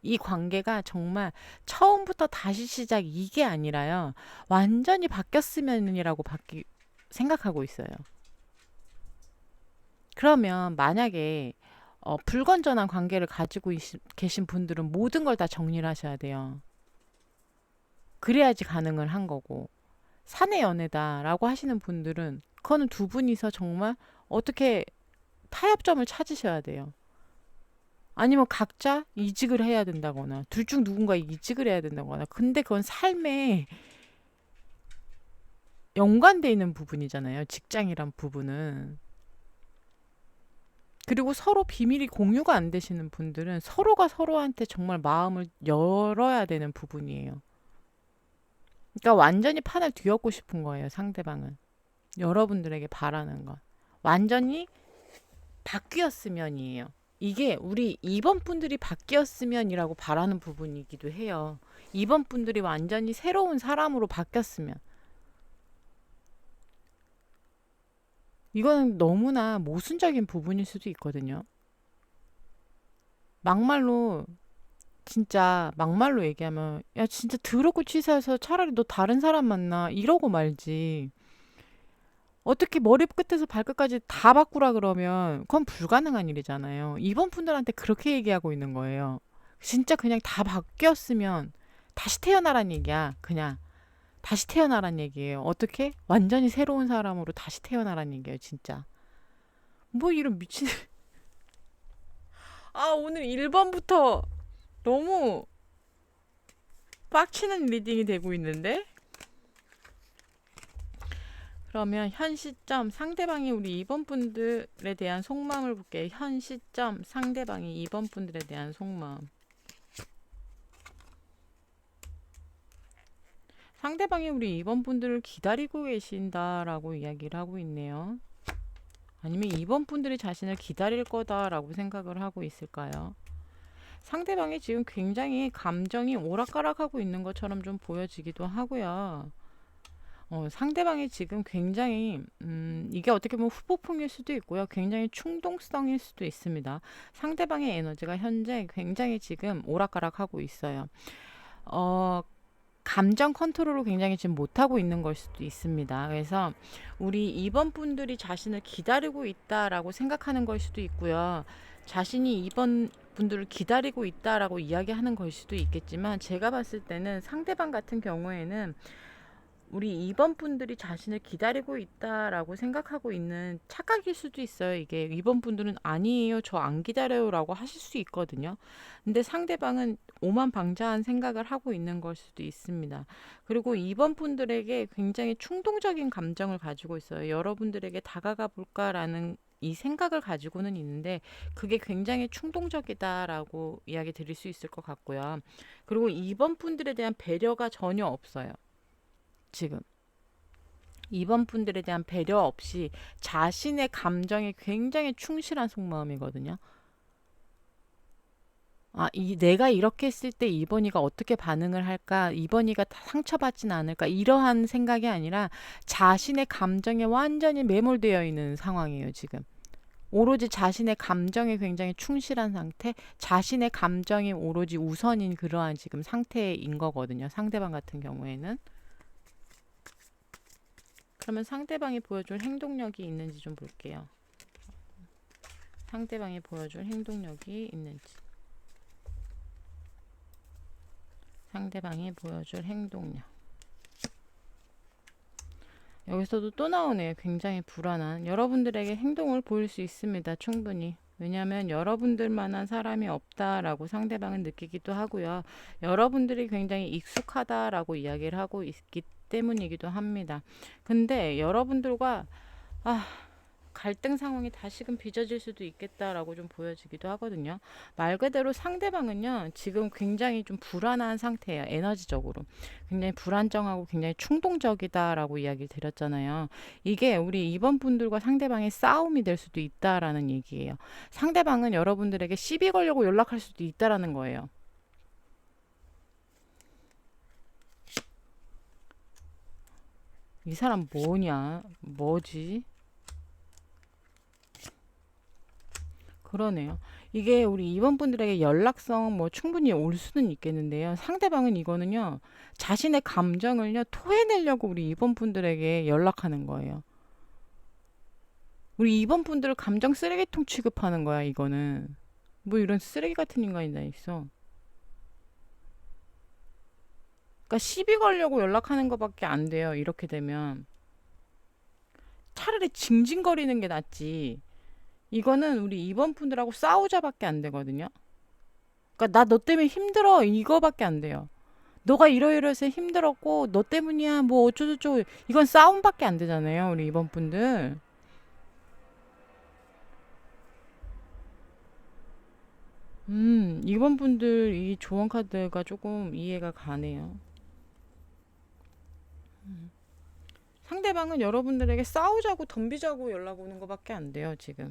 이 관계가 정말 처음부터 다시 시작 이게 아니라요. 완전히 바뀌었으면이라고 생각하고 있어요. 그러면 만약에 불건전한 관계를 가지고 계신 분들은 모든 걸 다 정리를 하셔야 돼요. 그래야지 가능을 한 거고. 사내 연애다라고 하시는 분들은 그거는 두 분이서 정말 어떻게 타협점을 찾으셔야 돼요. 아니면 각자 이직을 해야 된다거나 둘 중 누군가 이직을 해야 된다거나. 근데 그건 삶에 연관돼 있는 부분이잖아요. 직장이란 부분은. 그리고 서로 비밀이 공유가 안 되시는 분들은 서로가 서로한테 정말 마음을 열어야 되는 부분이에요. 그러니까 완전히 판을 뒤엎고 싶은 거예요, 상대방은. 여러분들에게 바라는 건. 완전히 바뀌었으면이에요. 이게 우리 2번 분들이 바뀌었으면이라고 바라는 부분이기도 해요. 2번 분들이 완전히 새로운 사람으로 바뀌었으면. 이거는 너무나 모순적인 부분일 수도 있거든요. 막말로 진짜 막말로 얘기하면 야 진짜 더럽고 치사해서 차라리 너 다른 사람 만나 이러고 말지. 어떻게 머리 끝에서 발끝까지 다 바꾸라 그러면 그건 불가능한 일이잖아요. 이번 분들한테 그렇게 얘기하고 있는 거예요. 진짜 그냥 다 바뀌었으면 다시 태어나란 얘기야. 그냥 다시 태어나란 얘기예요. 어떻게? 완전히 새로운 사람으로 다시 태어나란 얘기예요. 진짜. 뭐 이런 미친. 아 오늘 1번부터 너무 빡치는 리딩이 되고 있는데? 그러면 현 시점 상대방이 우리 2번 분들에 대한 속마음을 볼게요. 현 시점 상대방이 2번 분들에 대한 속마음. 상대방이 우리 2번 분들을 기다리고 계신다라고 이야기를 하고 있네요. 아니면 2번 분들이 자신을 기다릴 거다라고 생각을 하고 있을까요? 상대방이 지금 굉장히 감정이 오락가락하고 있는 것처럼 좀 보여지기도 하고요. 상대방이 지금 굉장히 이게 어떻게 보면 후폭풍일 수도 있고요. 굉장히 충동성일 수도 있습니다. 상대방의 에너지가 현재 굉장히 지금 오락가락하고 있어요. 감정 컨트롤을 굉장히 지금 못하고 있는 걸 수도 있습니다. 그래서 우리 2번 분들이 자신을 기다리고 있다라고 생각하는 걸 수도 있고요. 자신이 2번 분들을 기다리고 있다라고 이야기하는 걸 수도 있겠지만 제가 봤을 때는 상대방 같은 경우에는 우리 2번 분들이 자신을 기다리고 있다라고 생각하고 있는 착각일 수도 있어요. 이게 2번 분들은 아니에요. 저 안 기다려요 라고 하실 수 있거든요. 근데 상대방은 오만방자한 생각을 하고 있는 걸 수도 있습니다. 그리고 2번 분들에게 굉장히 충동적인 감정을 가지고 있어요. 여러분들에게 다가가 볼까라는 이 생각을 가지고는 있는데 그게 굉장히 충동적이다라고 이야기 드릴 수 있을 것 같고요. 그리고 2번 분들에 대한 배려가 전혀 없어요. 지금 2번 분들에 대한 배려 없이 자신의 감정에 굉장히 충실한 속마음이거든요. 내가 이렇게 했을 때 2번이가 어떻게 반응을 할까? 2번이가 상처받지는 않을까? 이러한 생각이 아니라 자신의 감정에 완전히 매몰되어 있는 상황이에요, 지금. 오로지 자신의 감정에 굉장히 충실한 상태, 자신의 감정이 오로지 우선인 그러한 지금 상태인 거거든요. 상대방 같은 경우에는. 그러면 상대방이 보여줄 행동력이 있는지 좀 볼게요. 상대방이 보여줄 행동력이 있는지. 상대방이 보여줄 행동력. 여기서도 또 나오네요. 굉장히 불안한. 여러분들에게 행동을 보일 수 있습니다. 충분히. 왜냐하면 여러분들만한 사람이 없다라고 상대방은 느끼기도 하고요. 여러분들이 굉장히 익숙하다라고 이야기를 하고 있기 때문이기도 합니다. 근데 여러분들과 갈등 상황이 다시금 빚어질 수도 있겠다라고 좀 보여지기도 하거든요. 말 그대로 상대방은요, 지금 굉장히 좀 불안한 상태예요. 에너지적으로. 굉장히 불안정하고 굉장히 충동적이다라고 이야기를 드렸잖아요. 이게 우리 2번 분들과 상대방의 싸움이 될 수도 있다라는 얘기예요. 상대방은 여러분들에게 시비 걸려고 연락할 수도 있다라는 거예요. 이 사람 뭐냐? 뭐지? 그러네요. 이게 우리 2번 분들에게 연락성 뭐 충분히 올 수는 있겠는데요. 상대방은 이거는요, 자신의 감정을요, 토해내려고 우리 2번 분들에게 연락하는 거예요. 우리 2번 분들을 감정 쓰레기통 취급하는 거야, 이거는. 뭐 이런 쓰레기 같은 인간이 다 있어. 그러니까 시비 걸려고 연락하는 것밖에 안 돼요, 이렇게 되면. 차라리 징징거리는 게 낫지. 이거는 우리 2번 분들하고 싸우자밖에 안 되거든요. 그러니까 나 너 때문에 힘들어 이거밖에 안 돼요. 너가 이러이러해서 힘들었고 너 때문이야 뭐 어쩌고저쩌고 이건 싸움밖에 안 되잖아요. 우리 이번 분들. 이번 분들 이 조언 카드가 조금 이해가 가네요. 상대방은 여러분들에게 싸우자고 덤비자고 연락 오는 것밖에 안 돼요, 지금.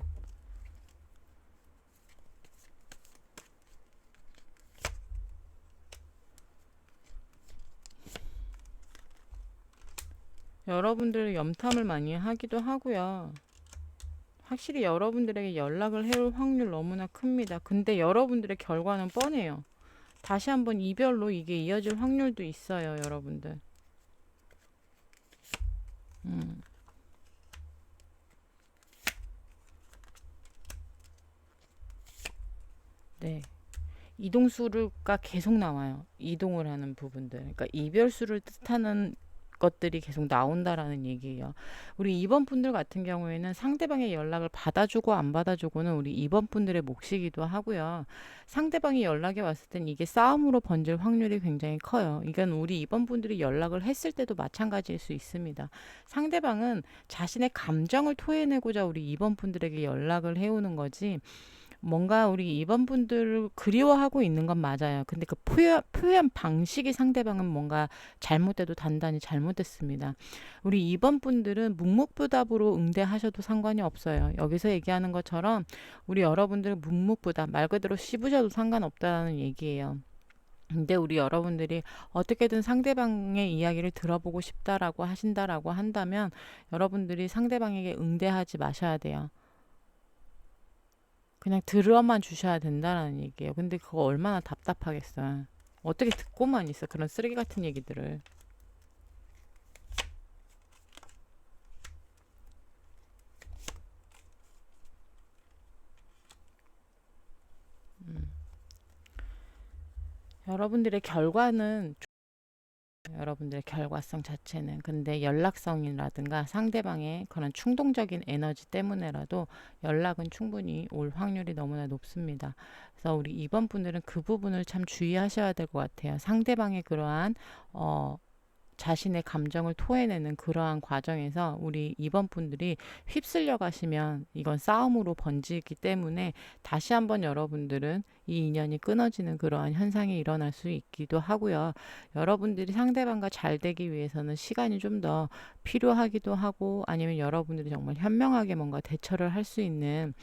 여러분들 염탐을 많이 하기도 하고요. 확실히 여러분들에게 연락을 해올 확률 너무나 큽니다. 근데 여러분들의 결과는 뻔해요. 다시 한번 이별로 이게 이어질 확률도 있어요, 여러분들. 음, 네. 이동수가 계속 나와요. 이동을 하는 부분들. 그러니까 이별수를 뜻하는 것들이 계속 나온다라는 얘기예요. 우리 2번 분들 같은 경우에는 상대방의 연락을 받아주고 안 받아주고는 우리 2번 분들의 몫이기도 하고요. 상대방이 연락이 왔을 땐 이게 싸움으로 번질 확률이 굉장히 커요. 이건 우리 2번 분들이 연락을 했을 때도 마찬가지일 수 있습니다. 상대방은 자신의 감정을 토해내고자 우리 2번 분들에게 연락을 해오는 거지. 뭔가 우리 2번 분들을 그리워하고 있는 건 맞아요. 근데 그 표현 방식이 상대방은 뭔가 잘못돼도 단단히 잘못됐습니다. 우리 2번 분들은 묵묵부답으로 응대하셔도 상관이 없어요. 여기서 얘기하는 것처럼 우리 여러분들 묵묵부답 말 그대로 씹으셔도 상관없다는 얘기예요. 근데 우리 여러분들이 어떻게든 상대방의 이야기를 들어보고 싶다라고 하신다라고 한다면 여러분들이 상대방에게 응대하지 마셔야 돼요. 그냥 들어만 주셔야 된다는 얘기예요. 근데 그거 얼마나 답답하겠어. 어떻게 듣고만 있어. 그런 쓰레기 같은 얘기들을. 여러분들의 결과는 여러분들의 결과성 자체는 근데 연락성이라든가 상대방의 그런 충동적인 에너지 때문에라도 연락은 충분히 올 확률이 너무나 높습니다. 그래서 우리 2번 분들은 그 부분을 참 주의하셔야 될 것 같아요. 상대방의 그러한 자신의 감정을 토해내는 그러한 과정에서 우리 2번 분들이 휩쓸려 가시면 이건 싸움으로 번지기 때문에 다시 한번 여러분들은 이 인연이 끊어지는 그러한 현상이 일어날 수 있기도 하고요. 여러분들이 상대방과 잘 되기 위해서는 시간이 좀 더 필요하기도 하고 아니면 여러분들이 정말 현명하게 뭔가 대처를 할 수 있는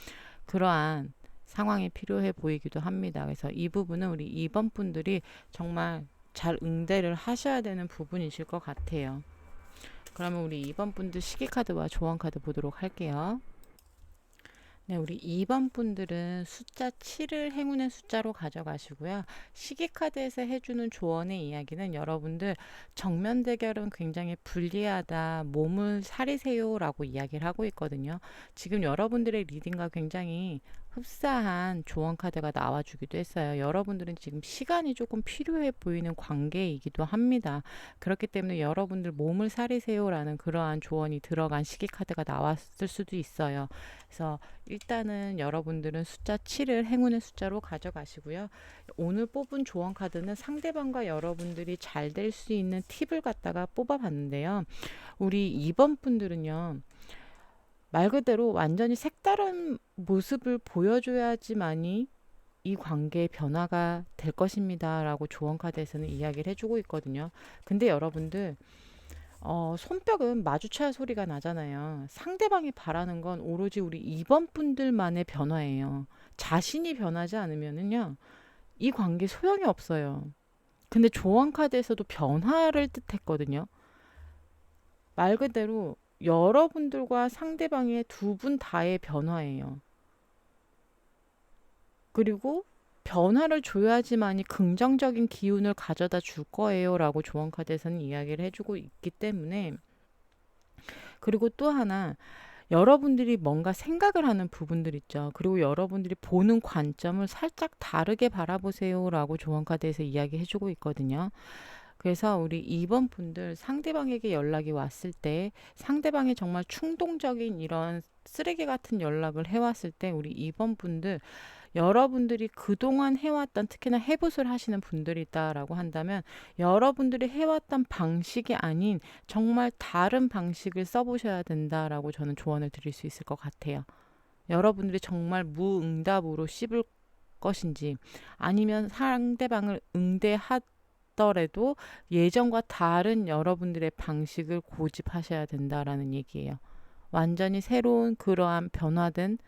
그러한 상황이 필요해 보이기도 합니다. 그래서 이 부분은 우리 2번 분들이 정말 잘 응대를 하셔야 되는 부분이실 것 같아요. 그러면 우리 2번 분들 시기카드와 조언카드 보도록 할게요. 네, 우리 2번 분들은 숫자 7을 행운의 숫자로 가져가시고요. 시기카드에서 해주는 조언의 이야기는 여러분들 정면 대결은 굉장히 불리하다, 몸을 사리세요라고 이야기를 하고 있거든요. 지금 여러분들의 리딩과 굉장히 흡사한 조언 카드가 나와주기도 했어요. 여러분들은 지금 시간이 조금 필요해 보이는 관계이기도 합니다. 그렇기 때문에 여러분들 몸을 사리세요라는 그러한 조언이 들어간 시기 카드가 나왔을 수도 있어요. 그래서 일단은 여러분들은 숫자 7을 행운의 숫자로 가져가시고요. 오늘 뽑은 조언 카드는 상대방과 여러분들이 잘 될 수 있는 팁을 갖다가 뽑아봤는데요. 우리 2번 분들은요. 말 그대로 완전히 색다른 모습을 보여줘야지만이 이 관계의 변화가 될 것입니다 라고 조언 카드에서는 이야기를 해주고 있거든요. 근데 여러분들 손뼉은 마주쳐야 소리가 나잖아요. 상대방이 바라는 건 오로지 우리 2번 분들만의 변화예요. 자신이 변하지 않으면은요, 이 관계 소용이 없어요. 근데 조언 카드에서도 변화를 뜻했거든요. 말 그대로 여러분들과 상대방의 두 분 다의 변화예요. 그리고 변화를 줘야지만이 긍정적인 기운을 가져다 줄 거예요 라고 조언 카드에서는 이야기를 해주고 있기 때문에, 그리고 또 하나, 여러분들이 뭔가 생각을 하는 부분들 있죠. 그리고 여러분들이 보는 관점을 살짝 다르게 바라보세요 라고 조언 카드에서 이야기해주고 있거든요. 그래서 우리 2번 분들, 상대방에게 연락이 왔을 때, 상대방이 정말 충동적인 이런 쓰레기 같은 연락을 해왔을 때, 우리 2번 분들, 여러분들이 그동안 해왔던, 특히나 해붓을 하시는 분들이 있다라고 한다면, 여러분들이 해왔던 방식이 아닌 정말 다른 방식을 써보셔야 된다라고 저는 조언을 드릴 수 있을 것 같아요. 여러분들이 정말 무응답으로 씹을 것인지, 아니면 상대방을 응대하더라도 예전과 다른 여러분들의 방식을 고집하셔야 된다라는 얘기예요. 완전히 새로운 그러한 변화된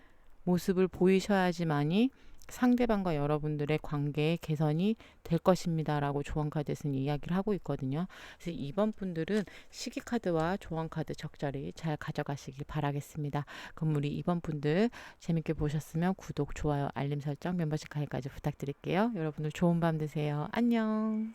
모습을 보이셔야지만이 상대방과 여러분들의 관계의 개선이 될 것입니다 라고 조언 카드에서는 이야기를 하고 있거든요. 그래서 이번 분들은 시기 카드와 조언 카드 적절히 잘 가져가시길 바라겠습니다. 그럼 우리 이번 분들 재밌게 보셨으면 구독, 좋아요, 알림 설정, 멤버십 가입까지 부탁드릴게요. 여러분들 좋은 밤 되세요. 안녕.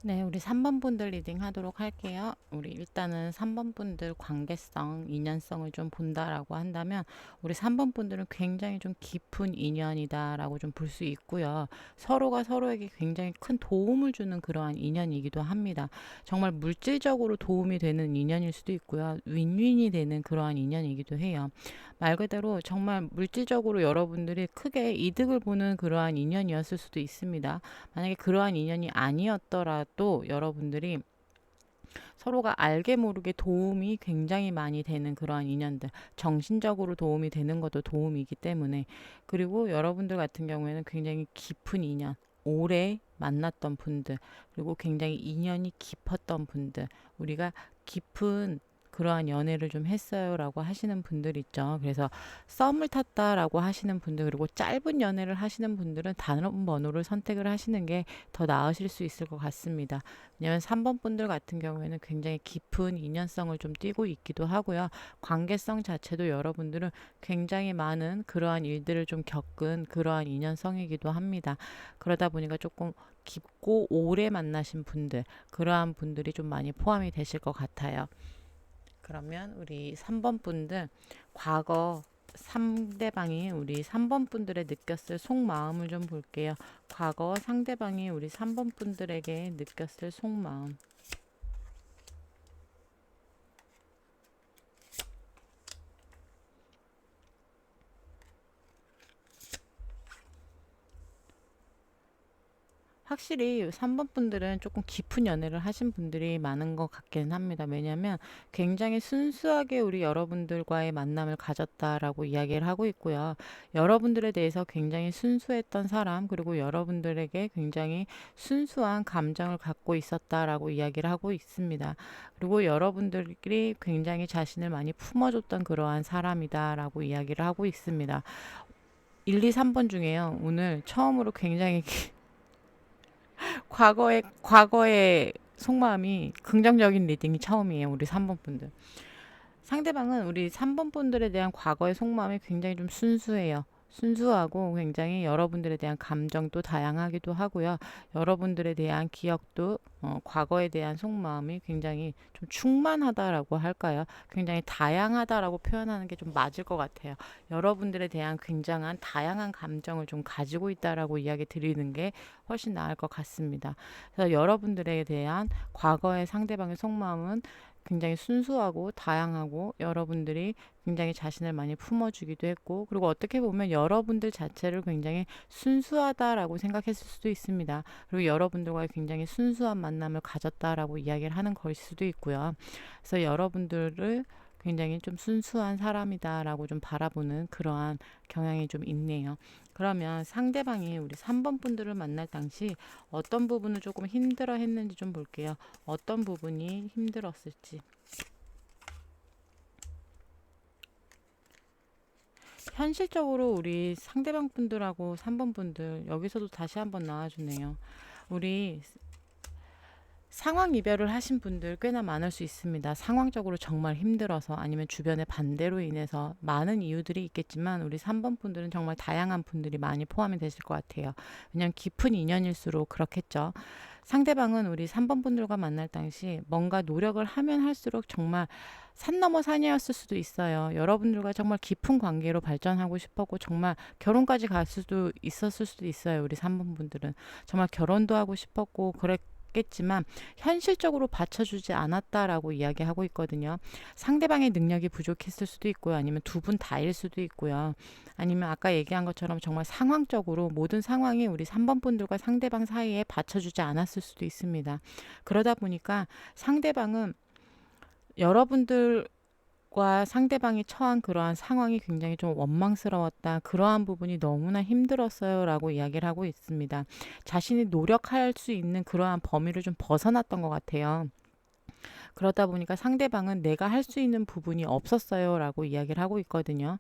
네, 우리 3번 분들 리딩 하도록 할게요. 우리 일단은 3번 분들 관계성, 인연성을 좀 본다라고 한다면, 우리 3번 분들은 굉장히 좀 깊은 인연이다라고 좀 볼 수 있고요. 서로가 서로에게 굉장히 큰 도움을 주는 그러한 인연이기도 합니다. 정말 물질적으로 도움이 되는 인연일 수도 있고요. 윈윈이 되는 그러한 인연이기도 해요. 말 그대로 정말 물질적으로 여러분들이 크게 이득을 보는 그러한 인연이었을 수도 있습니다. 만약에 그러한 인연이 아니었더라도 여러분들이 서로가 알게 모르게 도움이 굉장히 많이 되는 그러한 인연들, 정신적으로 도움이 되는 것도 도움이기 때문에, 그리고 여러분들 같은 경우에는 굉장히 깊은 인연, 오래 만났던 분들, 그리고 굉장히 인연이 깊었던 분들, 우리가 깊은 그러한 연애를 좀 했어요라고 하시는 분들 있죠. 그래서 썸을 탔다라고 하시는 분들, 그리고 짧은 연애를 하시는 분들은 다른 번호를 선택을 하시는 게 더 나으실 수 있을 것 같습니다. 왜냐면 3번 분들 같은 경우에는 굉장히 깊은 인연성을 좀 띠고 있기도 하고요. 관계성 자체도 여러분들은 굉장히 많은 그러한 일들을 좀 겪은 그러한 인연성이기도 합니다. 그러다 보니까 조금 깊고 오래 만나신 분들, 그러한 분들이 좀 많이 포함이 되실 것 같아요. 그러면 우리 3번 분들, 과거 상대방이 우리 3번 분들의 느꼈을 속마음을 좀 볼게요. 과거 상대방이 우리 3번 분들에게 느꼈을 속마음. 확실히 3번 분들은 조금 깊은 연애를 하신 분들이 많은 것 같기는 합니다. 왜냐하면 굉장히 순수하게 우리 여러분들과의 만남을 가졌다라고 이야기를 하고 있고요. 여러분들에 대해서 굉장히 순수했던 사람, 그리고 여러분들에게 굉장히 순수한 감정을 갖고 있었다라고 이야기를 하고 있습니다. 그리고 여러분들이 굉장히 자신을 많이 품어줬던 그러한 사람이다라고 이야기를 하고 있습니다. 1, 2, 3번 중에요. 오늘 처음으로 굉장히 과거의 속마음이 긍정적인 리딩이 처음이에요. 우리 3번 분들. 상대방은 우리 3번 분들에 대한 과거의 속마음이 굉장히 좀 순수해요. 순수하고 굉장히 여러분들에 대한 감정도 다양하기도 하고요. 여러분들에 대한 기억도 과거에 대한 속마음이 굉장히 좀 충만하다라고 할까요? 굉장히 다양하다라고 표현하는 게 좀 맞을 것 같아요. 여러분들에 대한 굉장한 다양한 감정을 좀 가지고 있다라고 이야기 드리는 게 훨씬 나을 것 같습니다. 그래서 여러분들에 대한 과거의 상대방의 속마음은 굉장히 순수하고 다양하고 여러분들이 굉장히 자신을 많이 품어주기도 했고, 그리고 어떻게 보면 여러분들 자체를 굉장히 순수하다라고 생각했을 수도 있습니다. 그리고 여러분들과 굉장히 순수한 만남을 가졌다라고 이야기를 하는 것일 수도 있고요. 그래서 여러분들을 굉장히 좀 순수한 사람이다라고 좀 바라보는 그러한 경향이 좀 있네요. 그러면 상대방이 우리 3번 분들을 만날 당시 어떤 부분을 조금 힘들어 했는지 좀 볼게요. 어떤 부분이 힘들었을지. 현실적으로 우리 상대방 분들하고 3번 분들 여기서도 다시 한번 나와주네요. 우리 상황 이별을 하신 분들 꽤나 많을 수 있습니다. 상황적으로 정말 힘들어서 아니면 주변의 반대로 인해서 많은 이유들이 있겠지만 우리 3번 분들은 정말 다양한 분들이 많이 포함이 되실 것 같아요. 왜냐하면 깊은 인연일수록 그렇겠죠. 상대방은 우리 3번 분들과 만날 당시 뭔가 노력을 하면 할수록 정말 산 넘어 산이었을 수도 있어요. 여러분들과 정말 깊은 관계로 발전하고 싶었고 정말 결혼까지 갈 수도 있었을 수도 있어요. 우리 3번 분들은 정말 결혼도 하고 싶었고 겠지만 현실적으로 받쳐주지 않았다라고 이야기하고 있거든요. 상대방의 능력이 부족했을 수도 있고요. 아니면 두 분 다일 수도 있고요. 아니면 아까 얘기한 것처럼 정말 상황적으로 모든 상황이 우리 3번 분들과 상대방 사이에 받쳐주지 않았을 수도 있습니다. 그러다 보니까 상대방은 여러분들 과 상대방이 처한 그러한 상황이 굉장히 좀 원망스러웠다. 그러한 부분이 너무나 힘들었어요. 라고 이야기를 하고 있습니다. 자신이 노력할 수 있는 그러한 범위를 좀 벗어났던 것 같아요. 그러다 보니까 상대방은 내가 할 수 있는 부분이 없었어요. 라고 이야기를 하고 있거든요.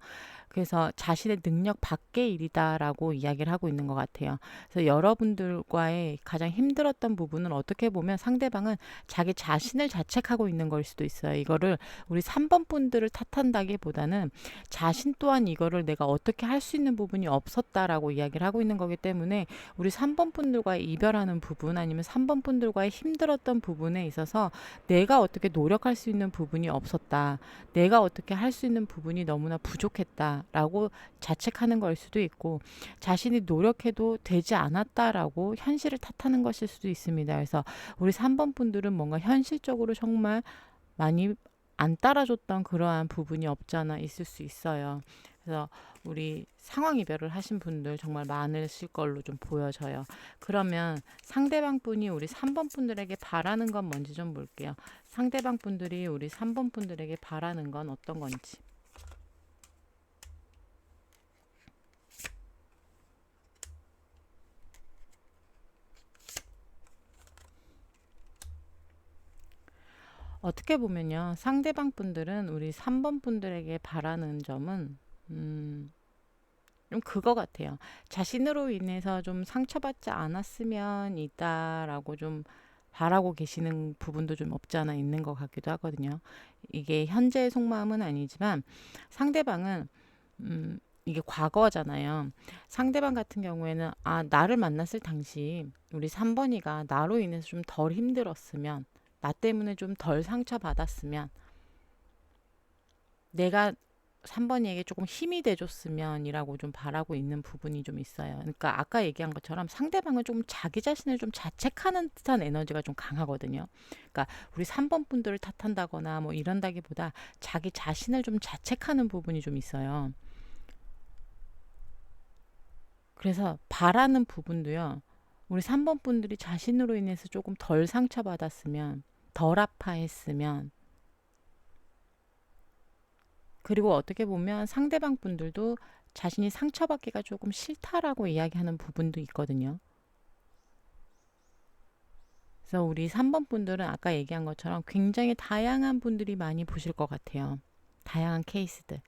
그래서 자신의 능력 밖의 일이다라고 이야기를 하고 있는 것 같아요. 그래서 여러분들과의 가장 힘들었던 부분은 어떻게 보면 상대방은 자기 자신을 자책하고 있는 걸 수도 있어요. 이거를 우리 3번 분들을 탓한다기보다는 자신 또한 이거를 내가 어떻게 할 수 있는 부분이 없었다라고 이야기를 하고 있는 거기 때문에 우리 3번 분들과의 이별하는 부분 아니면 3번 분들과의 힘들었던 부분에 있어서 내가 어떻게 노력할 수 있는 부분이 없었다. 내가 어떻게 할 수 있는 부분이 너무나 부족했다라고 자책하는 걸 수도 있고 자신이 노력해도 되지 않았다라고 현실을 탓하는 것일 수도 있습니다. 그래서 우리 3번 분들은 뭔가 현실적으로 정말 많이 안 따라줬던 그러한 부분이 없지 않아 있을 수 있어요. 그래서 우리 상황 이별을 하신 분들 정말 많으실 걸로 좀 보여져요. 그러면 상대방 분이 우리 3번 분들에게 바라는 건 뭔지 좀 볼게요. 상대방 분들이 우리 3번 분들에게 바라는 건 어떤 건지. 어떻게 보면요. 상대방 분들은 우리 3번 분들에게 바라는 점은 좀 그거 같아요. 자신으로 인해서 좀 상처받지 않았으면 있다라고 좀 바라고 계시는 부분도 좀 없지 않아 있는 것 같기도 하거든요. 이게 현재의 속마음은 아니지만 상대방은 이게 과거잖아요. 상대방 같은 경우에는 나를 만났을 당시 우리 3번이가 나로 인해서 좀 덜 힘들었으면 나 때문에 좀 덜 상처받았으면 내가 3번이에게 조금 힘이 돼줬으면이라고 좀 바라고 있는 부분이 좀 있어요. 그러니까 아까 얘기한 것처럼 상대방은 좀 자기 자신을 좀 자책하는 듯한 에너지가 좀 강하거든요. 그러니까 우리 3번 분들을 탓한다거나 뭐 이런다기보다 자기 자신을 좀 자책하는 부분이 좀 있어요. 그래서 바라는 부분도요. 우리 3번 분들이 자신으로 인해서 조금 덜 상처받았으면, 덜 아파했으면, 그리고 어떻게 보면 상대방 분들도 자신이 상처받기가 조금 싫다라고 이야기하는 부분도 있거든요. 그래서 우리 3번 분들은 아까 얘기한 것처럼 굉장히 다양한 분들이 많이 보실 것 같아요. 다양한 케이스들,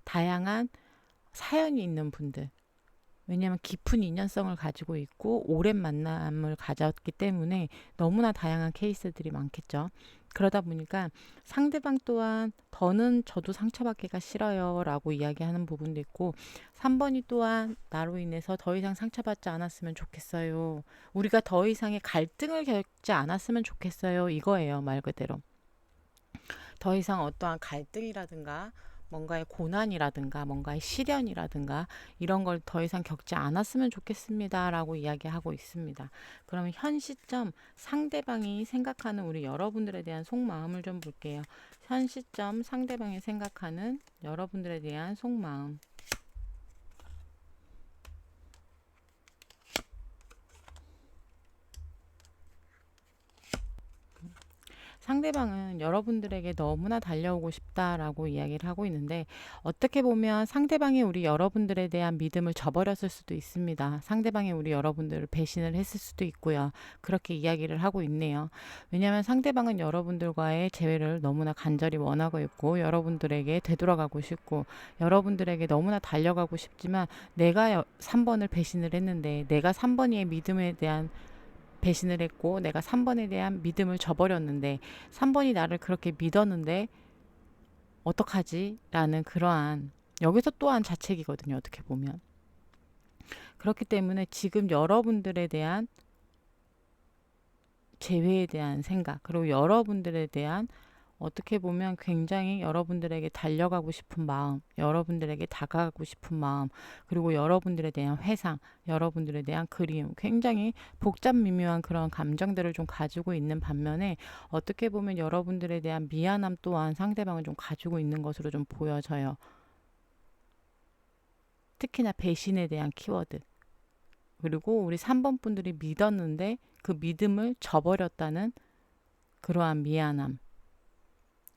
다양한 사연이 있는 분들. 왜냐하면 깊은 인연성을 가지고 있고 오랜 만남을 가졌기 때문에 너무나 다양한 케이스들이 많겠죠. 그러다 보니까 상대방 또한 더는 저도 상처받기가 싫어요 라고 이야기하는 부분도 있고 3번이 또한 나로 인해서 더 이상 상처받지 않았으면 좋겠어요. 우리가 더 이상의 갈등을 겪지 않았으면 좋겠어요. 이거예요. 말 그대로. 더 이상 어떠한 갈등이라든가 뭔가의 고난이라든가 뭔가의 시련이라든가 이런 걸 더 이상 겪지 않았으면 좋겠습니다 라고 이야기하고 있습니다. 그러면 현 시점 상대방이 생각하는 우리 여러분들에 대한 속마음을 좀 볼게요. 현 시점 상대방이 생각하는 여러분들에 대한 속마음. 상대방은 여러분들에게 너무나 달려오고 싶다라고 이야기를 하고 있는데, 어떻게 보면 상대방이 우리 여러분들에 대한 믿음을 저버렸을 수도 있습니다. 상대방이 우리 여러분들을 배신을 했을 수도 있고요. 그렇게 이야기를 하고 있네요. 왜냐하면 상대방은 여러분들과의 재회를 너무나 간절히 원하고 있고, 여러분들에게 되돌아가고 싶고, 여러분들에게 너무나 달려가고 싶지만, 내가 3번을 배신을 했는데, 내가 3번이의 믿음에 대한 배신을 했고 내가 3번에 대한 믿음을 저버렸는데 3번이 나를 그렇게 믿었는데 어떡하지? 라는 그러한, 여기서 또한 자책이거든요. 어떻게 보면. 그렇기 때문에 지금 여러분들에 대한 재회에 대한 생각, 그리고 여러분들에 대한 어떻게 보면 굉장히 여러분들에게 달려가고 싶은 마음, 여러분들에게 다가가고 싶은 마음, 그리고 여러분들에 대한 회상, 여러분들에 대한 그리움, 굉장히 복잡 미묘한 그런 감정들을 좀 가지고 있는 반면에, 어떻게 보면 여러분들에 대한 미안함 또한 상대방은 좀 가지고 있는 것으로 좀 보여져요. 특히나 배신에 대한 키워드. 그리고 우리 3번 분들이 믿었는데 그 믿음을 저버렸다는 그러한 미안함.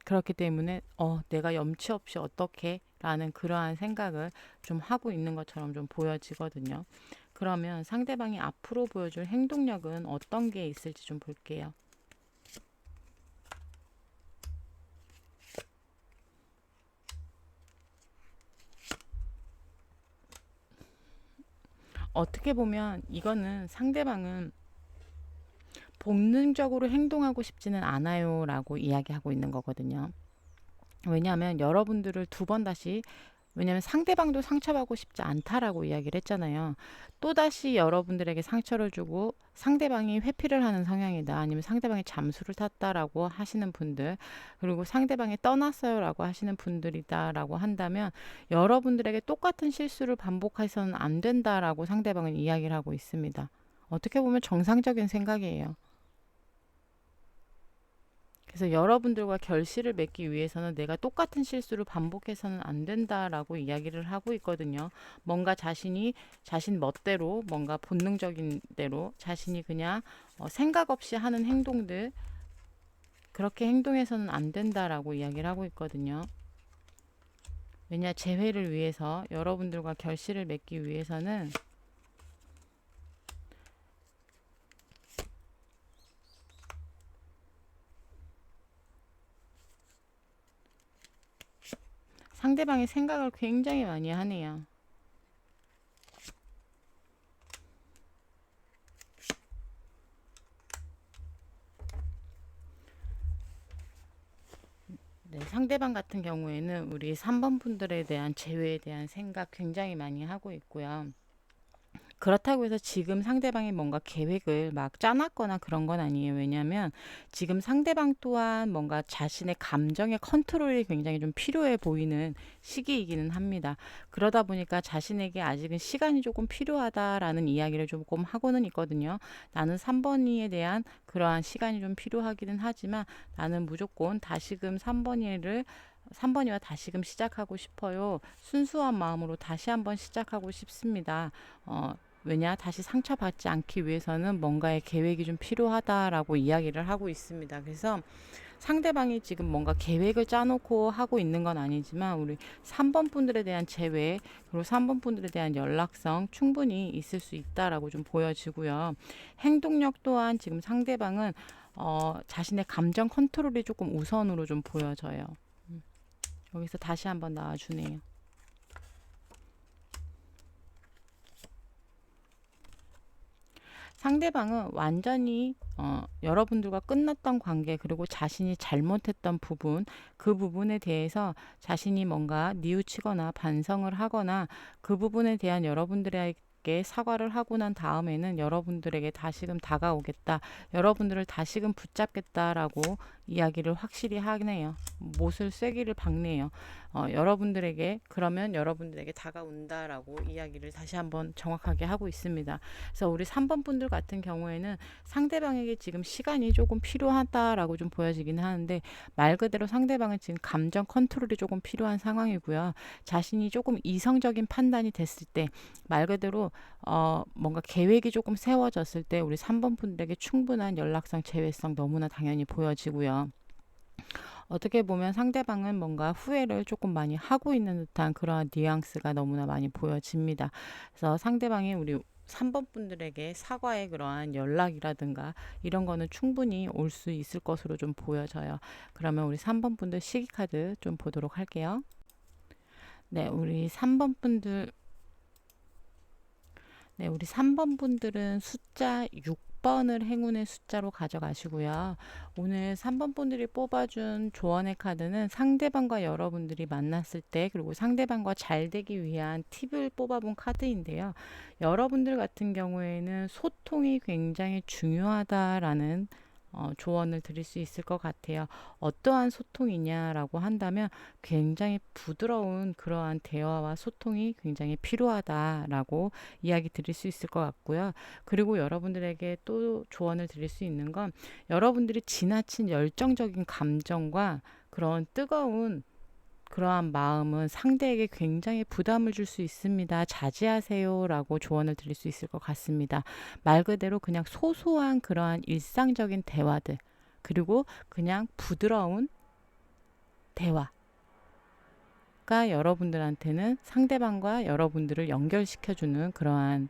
그렇기 때문에 내가 염치 없이 어떻게 라는 그러한 생각을 좀 하고 있는 것처럼 좀 보여지거든요. 그러면 상대방이 앞으로 보여줄 행동력은 어떤 게 있을지 좀 볼게요. 어떻게 보면 이거는 상대방은 본능적으로 행동하고 싶지는 않아요 라고 이야기하고 있는 거거든요. 왜냐하면 여러분들을 2번 다시, 왜냐하면 상대방도 상처받고 싶지 않다라고 이야기를 했잖아요. 또다시 여러분들에게 상처를 주고 상대방이 회피를 하는 성향이다, 아니면 상대방이 잠수를 탔다라고 하시는 분들, 그리고 상대방이 떠났어요라고 하시는 분들이다라고 한다면, 여러분들에게 똑같은 실수를 반복해서는 안 된다라고 상대방은 이야기를 하고 있습니다. 어떻게 보면 정상적인 생각이에요. 그래서 여러분들과 결실을 맺기 위해서는 내가 똑같은 실수를 반복해서는 안 된다라고 이야기를 하고 있거든요. 뭔가 자신이 자신 멋대로, 뭔가 본능적인 대로 자신이 그냥 생각 없이 하는 행동들, 그렇게 행동해서는 안 된다라고 이야기를 하고 있거든요. 왜냐, 재회를 위해서, 여러분들과 결실을 맺기 위해서는 상대방의 생각을 굉장히 많이 하네요. 네, 상대방 같은 경우에는 우리 3번 분들에 대한 재회에 대한 생각 굉장히 많이 하고 있고요. 그렇다고 해서 지금 상대방이 뭔가 계획을 막 짜놨거나 그런 건 아니에요. 왜냐하면 지금 상대방 또한 뭔가 자신의 감정의 컨트롤이 굉장히 좀 필요해 보이는 시기이기는 합니다. 그러다 보니까 자신에게 아직은 시간이 조금 필요하다라는 이야기를 조금 하고는 있거든요. 나는 3번이에 대한 그러한 시간이 좀 필요하기는 하지만 나는 무조건 다시금 3번이와 다시금 시작하고 싶어요. 순수한 마음으로 다시 한번 시작하고 싶습니다. 왜냐, 다시 상처받지 않기 위해서는 뭔가의 계획이 좀 필요하다라고 이야기를 하고 있습니다. 그래서 상대방이 지금 뭔가 계획을 짜놓고 하고 있는 건 아니지만, 우리 3번 분들에 대한 재회, 그리고 3번 분들에 대한 연락성 충분히 있을 수 있다라고 좀 보여지고요. 행동력 또한 지금 상대방은 자신의 감정 컨트롤이 조금 우선으로 좀 보여져요. 여기서 다시 한번 나와주네요. 상대방은 완전히 여러분들과 끝났던 관계, 그리고 자신이 잘못했던 부분, 그 부분에 대해서 자신이 뭔가 뉘우치거나 반성을 하거나 그 부분에 대한 여러분들에게 사과를 하고 난 다음에는 여러분들에게 다시금 다가오겠다, 여러분들을 다시금 붙잡겠다라고 이야기를 확실히 하네요. 못을 쐐기를 박네요. 여러분들에게 그러면 여러분들에게 다가온다라고 이야기를 다시 한번 정확하게 하고 있습니다. 그래서 우리 3번 분들 같은 경우에는 상대방에게 지금 시간이 조금 필요하다라고 좀 보여지긴 하는데, 말 그대로 상대방은 지금 감정 컨트롤이 조금 필요한 상황이고요. 자신이 조금 이성적인 판단이 됐을 때, 말 그대로 뭔가 계획이 조금 세워졌을 때 우리 3번 분들에게 충분한 연락성, 재회성 너무나 당연히 보여지고요. 어떻게 보면 상대방은 뭔가 후회를 조금 많이 하고 있는 듯한 그러한 뉘앙스가 너무나 많이 보여집니다. 그래서 상대방이 우리 3번 분들에게 사과의 그러한 연락이라든가 이런 거는 충분히 올 수 있을 것으로 좀 보여져요. 그러면 우리 3번 분들 시기 카드 좀 보도록 할게요. 네, 우리 3번 분들은 숫자 6번을 행운의 숫자로 가져가시고요. 오늘 3번 분들이 뽑아준 조언의 카드는 상대방과 여러분들이 만났을 때, 그리고 상대방과 잘 되기 위한 팁을 뽑아본 카드인데요. 여러분들 같은 경우에는 소통이 굉장히 중요하다라는 조언을 드릴 수 있을 것 같아요. 어떠한 소통이냐라고 한다면 굉장히 부드러운 그러한 대화와 소통이 굉장히 필요하다라고 이야기 드릴 수 있을 것 같고요. 그리고 여러분들에게 또 조언을 드릴 수 있는 건, 여러분들이 지나친 열정적인 감정과 그런 뜨거운 그러한 마음은 상대에게 굉장히 부담을 줄 수 있습니다. 자제하세요 라고 조언을 드릴 수 있을 것 같습니다. 말 그대로 그냥 소소한 그러한 일상적인 대화들, 그리고 그냥 부드러운 대화가 여러분들한테는 상대방과 여러분들을 연결시켜주는 그러한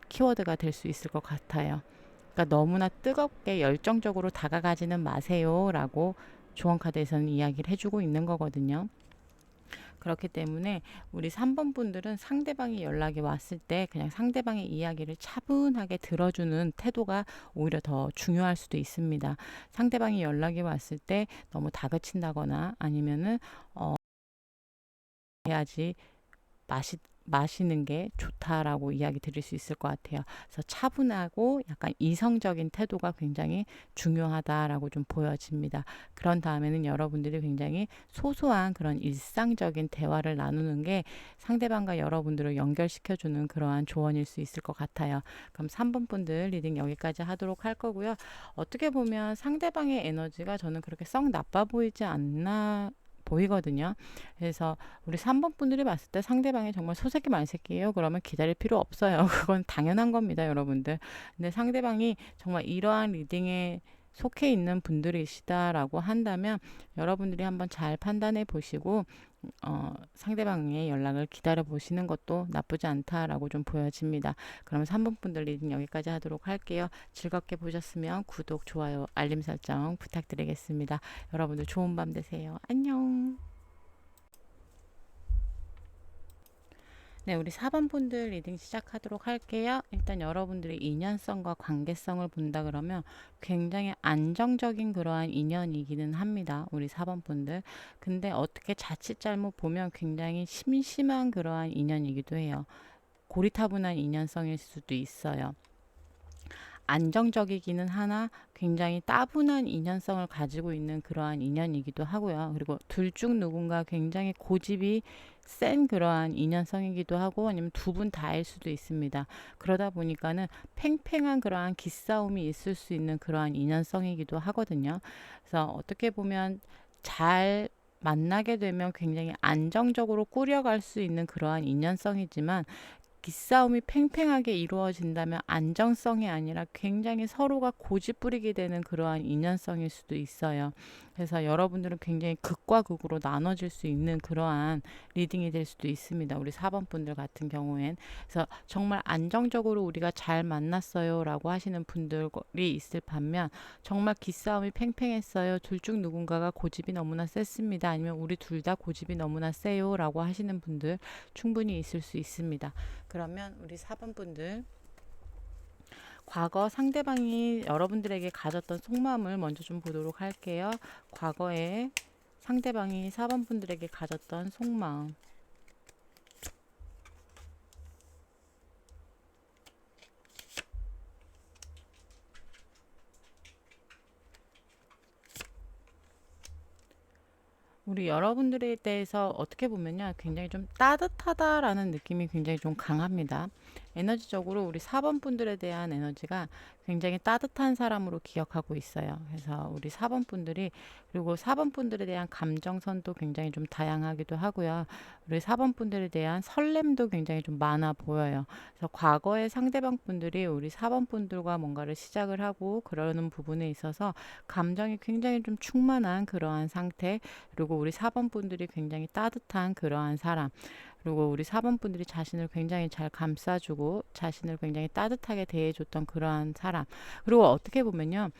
키워드가 될 수 있을 것 같아요. 그러니까 너무나 뜨겁게 열정적으로 다가가지는 마세요 라고 조언카드에서는 이야기를 해주고 있는 거거든요. 그렇기 때문에 우리 3번 분들은 상대방이 연락이 왔을 때 그냥 상대방의 이야기를 차분하게 들어주는 태도가 오히려 더 중요할 수도 있습니다. 상대방이 연락이 왔을 때 너무 다그친다거나 아니면은 해야지 마시는 게 좋다라고 이야기 드릴 수 있을 것 같아요. 그래서 차분하고 약간 이성적인 태도가 굉장히 중요하다라고 좀 보여집니다. 그런 다음에는 여러분들이 굉장히 소소한 그런 일상적인 대화를 나누는 게 상대방과 여러분들을 연결시켜주는 그러한 조언일 수 있을 것 같아요. 그럼 3번 분들 리딩 여기까지 하도록 할 거고요. 어떻게 보면 상대방의 에너지가 저는 그렇게 썩 나빠 보이지 않나 보이거든요. 그래서 우리 3번 분들이 봤을 때 상대방이 정말 소새끼 말새끼예요. 그러면 기다릴 필요 없어요. 그건 당연한 겁니다, 여러분들. 근데 상대방이 정말 이러한 리딩에 속해 있는 분들이시다라고 한다면 여러분들이 한번 잘 판단해 보시고 상대방의 연락을 기다려 보시는 것도 나쁘지 않다라고 좀 보여집니다. 그럼 3번 분들 리딩 여기까지 하도록 할게요. 즐겁게 보셨으면 구독, 좋아요, 알림 설정 부탁드리겠습니다. 여러분들 좋은 밤 되세요. 안녕. 네, 우리 4번 분들 리딩 시작하도록 할게요. 일단 여러분들이 인연성과 관계성을 본다 그러면 굉장히 안정적인 그러한 인연이기는 합니다. 우리 4번 분들. 근데 어떻게 자칫 잘못 보면 굉장히 심심한 그러한 인연이기도 해요. 고리타분한 인연성일 수도 있어요. 안정적이기는 하나 굉장히 따분한 인연성을 가지고 있는 그러한 인연이기도 하고요. 그리고 둘 중 누군가 굉장히 고집이 센 그러한 인연성이기도 하고, 아니면 두 분 다일 수도 있습니다. 그러다 보니까는 팽팽한 그러한 기싸움이 있을 수 있는 그러한 인연성이기도 하거든요. 그래서 어떻게 보면 잘 만나게 되면 굉장히 안정적으로 꾸려갈 수 있는 그러한 인연성이지만, 기싸움이 팽팽하게 이루어진다면 안정성이 아니라 굉장히 서로가 고집 부리게 되는 그러한 인연성일 수도 있어요. 그래서 여러분들은 굉장히 극과 극으로 나눠질 수 있는 그러한 리딩이 될 수도 있습니다. 우리 4번 분들 같은 경우엔. 그래서 정말 안정적으로 우리가 잘 만났어요 라고 하시는 분들이 있을 반면, 정말 기싸움이 팽팽했어요, 둘 중 누군가가 고집이 너무나 셌습니다, 아니면 우리 둘 다 고집이 너무나 세요 라고 하시는 분들 충분히 있을 수 있습니다. 그러면 우리 4번 분들, 과거 상대방이 여러분들에게 가졌던 속마음을 먼저 좀 보도록 할게요. 과거에 상대방이 4번 분들에게 가졌던 속마음. 우리 여러분들에 대해서 어떻게 보면요, 굉장히 좀 따뜻하다라는 느낌이 굉장히 좀 강합니다. 에너지적으로 우리 4번 분들에 대한 에너지가 굉장히 따뜻한 사람으로 기억하고 있어요. 그래서 우리 4번 분들이, 그리고 4번 분들에 대한 감정선도 굉장히 좀 다양하기도 하고요. 우리 4번 분들에 대한 설렘도 굉장히 좀 많아 보여요. 그래서 과거의 상대방 분들이 우리 4번 분들과 뭔가를 시작을 하고 그러는 부분에 있어서 감정이 굉장히 좀 충만한 그러한 상태, 그리고 우리 4번 분들이 굉장히 따뜻한 그러한 사람, 그리고 우리 4번 분들이 자신을 굉장히 잘 감싸주고 자신을 굉장히 따뜻하게 대해줬던 그러한 사람. 그리고 어떻게 보면요,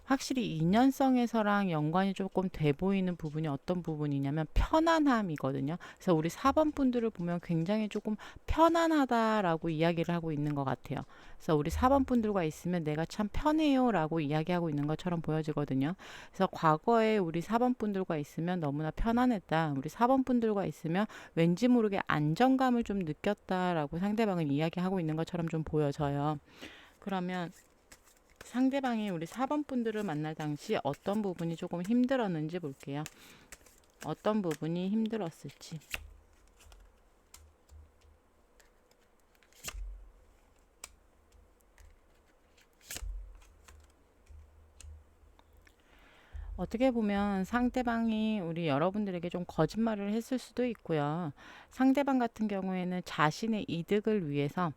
확실히 인연성에서랑 연관이 조금 돼 보이는 부분이 어떤 부분이냐면 편안함이거든요. 그래서 우리 4번 분들을 보면 굉장히 조금 편안하다라고 이야기를 하고 있는 것 같아요. 그래서 우리 4번 분들과 있으면 내가 참 편해요 라고 이야기하고 있는 것처럼 보여지거든요. 그래서 과거에 우리 4번 분들과 있으면 너무나 편안했다, 우리 4번 분들과 있으면 왠지 모르게 안정감을 좀 느꼈다라고 상대방은 이야기하고 있는 것처럼 좀 보여져요. 그러면 상대방이 우리 4번 분들을 만날 당시 어떤 부분이 조금 힘들었는지 볼게요. 어떤 부분이 힘들었을지. 어떻게 보면 상대방이 우리 여러분들에게 좀 거짓말을 했을 수도 있고요. 상대방 같은 경우에는 자신의 이득을 위해서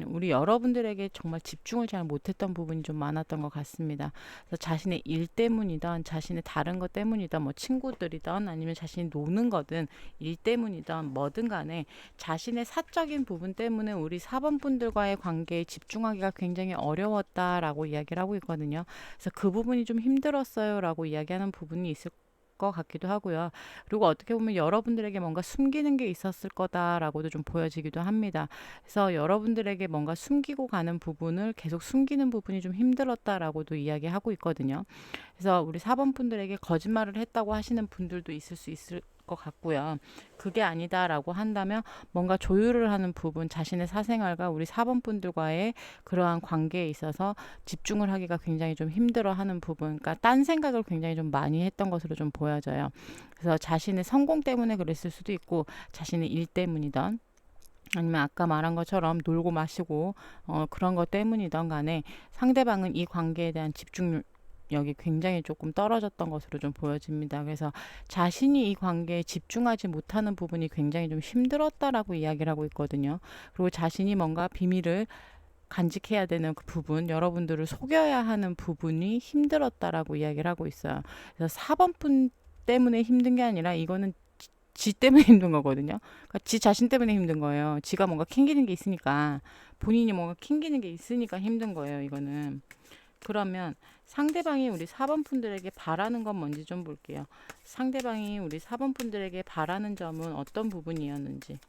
우리 여러분들에게 정말 집중을 잘 못했던 부분이 좀 많았던 것 같습니다. 그래서 자신의 일 때문이든 자신의 다른 것 때문이든 뭐 친구들이든 아니면 자신이 노는 거든 일 때문이든 뭐든 간에 자신의 사적인 부분 때문에 우리 4번 분들과의 관계에 집중하기가 굉장히 어려웠다라고 이야기를 하고 있거든요. 그래서 그 부분이 좀 힘들었어요라고 이야기하는 부분이 있을 것 같기도 하고요. 그리고 어떻게 보면 여러분들에게 뭔가 숨기는 게 있었을 거다라고도 좀 보여지기도 합니다. 그래서 여러분들에게 뭔가 숨기고 가는 부분을 계속 숨기는 부분이 좀 힘들었다라고도 이야기하고 있거든요. 그래서 우리 4번 분들에게 거짓말을 했다고 하시는 분들도 있을 수 있을 것 같고요. 그게 아니다라고 한다면 뭔가 조율을 하는 부분, 자신의 사생활과 우리 4번 분들과의 그러한 관계에 있어서 집중을 하기가 굉장히 좀 힘들어하는 부분, 그러니까 딴 생각을 굉장히 좀 많이 했던 것으로 좀 보여져요. 그래서 자신의 성공 때문에 그랬을 수도 있고 자신의 일 때문이던 아니면 아까 말한 것처럼 놀고 마시고 그런 것 때문이던 간에 상대방은 이 관계에 대한 집중력이 굉장히 조금 떨어졌던 것으로 좀 보여집니다. 그래서 자신이 이 관계에 집중하지 못하는 부분이 굉장히 좀 힘들었다라고 이야기를 하고 있거든요. 그리고 자신이 뭔가 비밀을 간직해야 되는 그 부분, 여러분들을 속여야 하는 부분이 힘들었다라고 이야기를 하고 있어요. 그래서 4번 분 때문에 힘든 게 아니라 이거는 지 때문에 힘든 거거든요. 그러니까 지 자신 때문에 힘든 거예요. 지가 뭔가 캥기는 게 있으니까, 본인이 뭔가 캥기는 게 있으니까 힘든 거예요, 이거는. 그러면 상대방이 우리 4번 분들에게 바라는 건 뭔지 좀 볼게요. 상대방이 우리 4번 분들에게 바라는 점은 어떤 부분이었는지.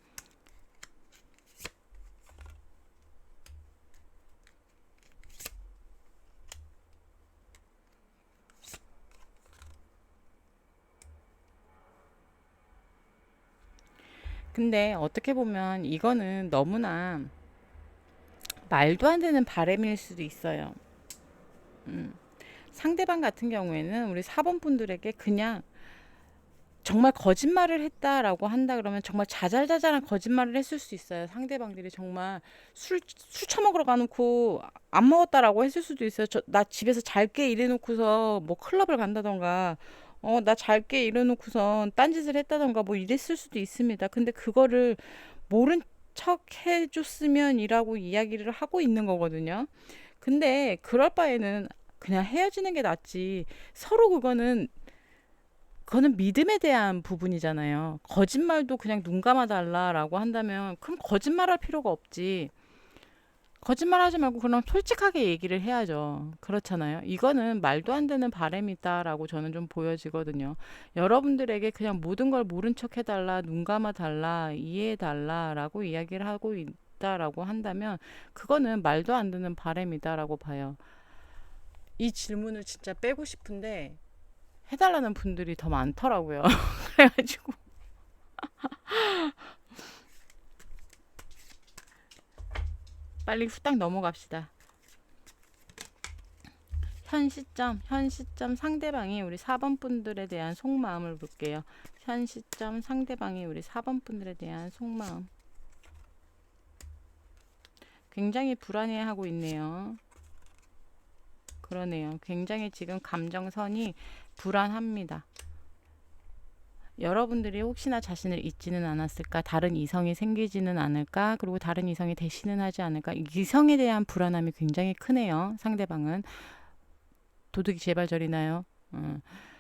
근데 어떻게 보면 이거는 너무나 말도 안 되는 바람일 수도 있어요. 음. 상대방 같은 경우에는 우리 4번 분들에게 그냥 정말 거짓말을 했다라고 한다 그러면 정말 자잘자잘한 거짓말을 했을 수 있어요. 상대방들이 정말 술 처먹으러 가놓고 안 먹었다라고 했을 수도 있어요. 나 집에서 잘게 이래놓고서 뭐 클럽을 간다던가, 나 잘게 이래놓고선 딴짓을 했다던가 뭐 이랬을 수도 있습니다. 근데 그거를 모른 척 해줬으면이라고 이야기를 하고 있는 거거든요. 근데 그럴 바에는 그냥 헤어지는 게 낫지. 서로 그거는 믿음에 대한 부분이잖아요. 거짓말도 그냥 눈 감아 달라라고 한다면 그럼 거짓말할 필요가 없지. 거짓말하지 말고 그럼 솔직하게 얘기를 해야죠. 그렇잖아요. 이거는 말도 안 되는 바람이 있다라고 저는 좀 보여지거든요. 여러분들에게 그냥 모든 걸 모른 척 해달라, 눈 감아 달라, 이해해 달라라고 이야기를 하고 있다라고 한다면 그거는 말도 안 되는 바람이다라고 봐요. 이 질문을 진짜 빼고 싶은데 해달라는 분들이 더 많더라고요. 그래가지고 빨리 후딱 넘어갑시다. 현 시점 상대방이 우리 4번 분들에 대한 속마음을 볼게요. 현 시점 상대방이 우리 4번 분들에 대한 속마음. 굉장히 불안해하고 있네요. 그러네요. 굉장히 지금 감정선이 불안합니다. 여러분들이 혹시나 자신을 잊지는 않았을까? 다른 이성이 생기지는 않을까? 그리고 다른 이성이 대신은 하지 않을까? 이성에 대한 불안함이 굉장히 크네요. 상대방은. 도둑이 제발저리나요?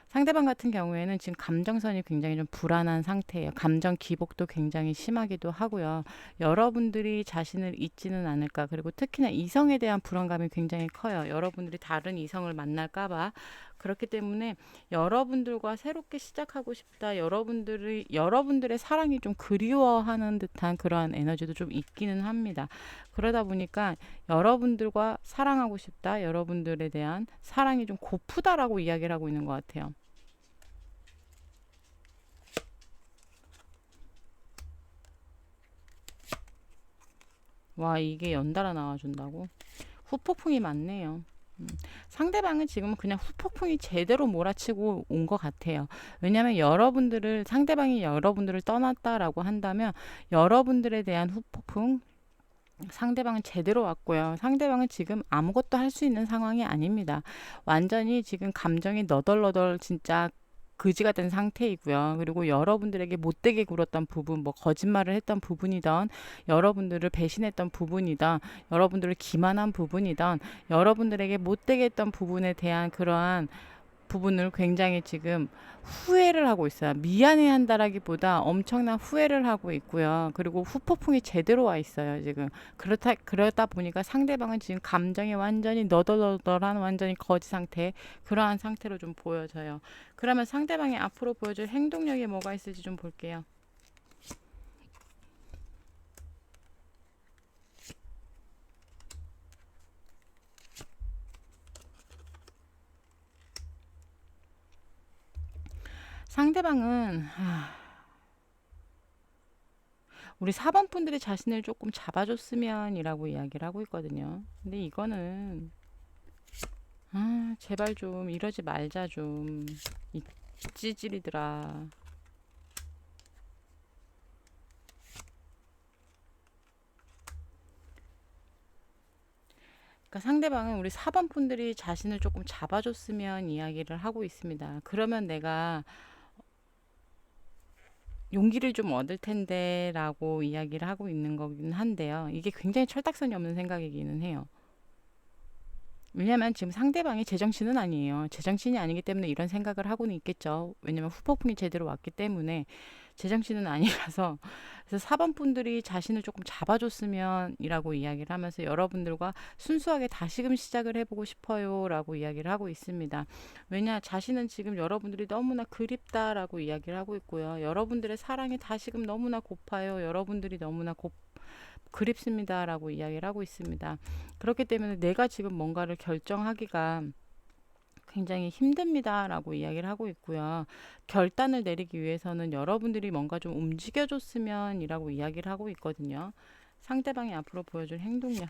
상대방 같은 경우에는 지금 감정선이 굉장히 좀 불안한 상태예요. 감정 기복도 굉장히 심하기도 하고요. 여러분들이 자신을 잊지는 않을까. 그리고 특히나 이성에 대한 불안감이 굉장히 커요. 여러분들이 다른 이성을 만날까봐. 그렇기 때문에 여러분들과 새롭게 시작하고 싶다. 여러분들의 사랑이 좀 그리워하는 듯한 그러한 에너지도 좀 있기는 합니다. 그러다 보니까 여러분들과 사랑하고 싶다. 여러분들에 대한 사랑이 좀 고프다라고 이야기를 하고 있는 것 같아요. 와, 이게 연달아 나와준다고? 후폭풍이 많네요. 상대방은 지금 그냥 후폭풍이 제대로 몰아치고 온 것 같아요. 왜냐하면 상대방이 여러분들을 떠났다라고 한다면 여러분들에 대한 후폭풍, 상대방은 제대로 왔고요. 상대방은 지금 아무것도 할 수 있는 상황이 아닙니다. 완전히 지금 감정이 너덜너덜 진짜 그지가 된 상태이고요. 그리고 여러분들에게 못되게 굴었던 부분, 뭐 거짓말을 했던 부분이던, 여러분들을 배신했던 부분이던, 여러분들을 기만한 부분이던, 여러분들에게 못되게 했던 부분에 대한 그러한 부분을 굉장히 지금 후회를 하고 있어요. 미안해 한다라기보다 엄청난 후회를 하고 있고요. 그리고 후폭풍이 제대로 와 있어요. 지금 그러다 보니까 상대방은 지금 감정이 완전히 너덜너덜한 완전히 거지 상태, 그러한 상태로 좀 보여져요. 그러면 상대방이 앞으로 보여줄 행동력이 뭐가 있을지 좀 볼게요. 상대방은 우리 4번 분들이 자신을 조금 잡아줬으면 이라고 이야기를 하고 있거든요. 근데 이거는 제발 좀 이러지 말자 좀. 이 찌질이들아. 그러니까 상대방은 우리 4번 분들이 자신을 조금 잡아줬으면 이야기를 하고 있습니다. 그러면 내가 용기를 좀 얻을 텐데 라고 이야기를 하고 있는 거긴 한데요. 이게 굉장히 철딱선이 없는 생각이기는 해요. 왜냐면 지금 상대방이 제정신은 아니에요. 제정신이 아니기 때문에 이런 생각을 하고는 있겠죠. 왜냐면 후폭풍이 제대로 왔기 때문에 제정신은 아니라서. 그래서 4번 분들이 자신을 조금 잡아줬으면 이라고 이야기를 하면서 여러분들과 순수하게 다시금 시작을 해보고 싶어요 라고 이야기를 하고 있습니다. 왜냐, 자신은 지금 여러분들이 너무나 그립다라고 이야기를 하고 있고요. 여러분들의 사랑이 다시금 너무나 고파요. 여러분들이 너무나 그립습니다라고 이야기를 하고 있습니다. 그렇기 때문에 내가 지금 뭔가를 결정하기가 굉장히 힘듭니다라고 이야기를 하고 있고요. 결단을 내리기 위해서는 여러분들이 뭔가 좀 움직여줬으면 이라고 이야기를 하고 있거든요. 상대방이 앞으로 보여줄 행동력.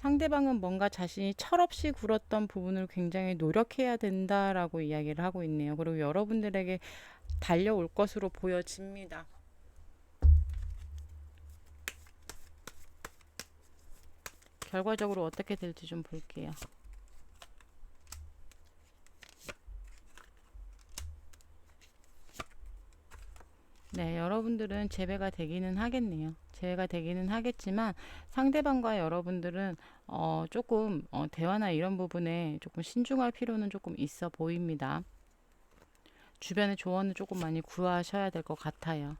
상대방은 뭔가 자신이 철없이 굴었던 부분을 굉장히 노력해야 된다라고 이야기를 하고 있네요. 그리고 여러분들에게 달려올 것으로 보여집니다. 결과적으로 어떻게 될지 좀 볼게요. 네, 여러분들은 재배가 되기는 하겠네요. 재배가 되기는 하겠지만 상대방과 여러분들은 조금 대화나 이런 부분에 조금 신중할 필요는 조금 있어 보입니다. 주변의 조언을 조금 많이 구하셔야 될 것 같아요.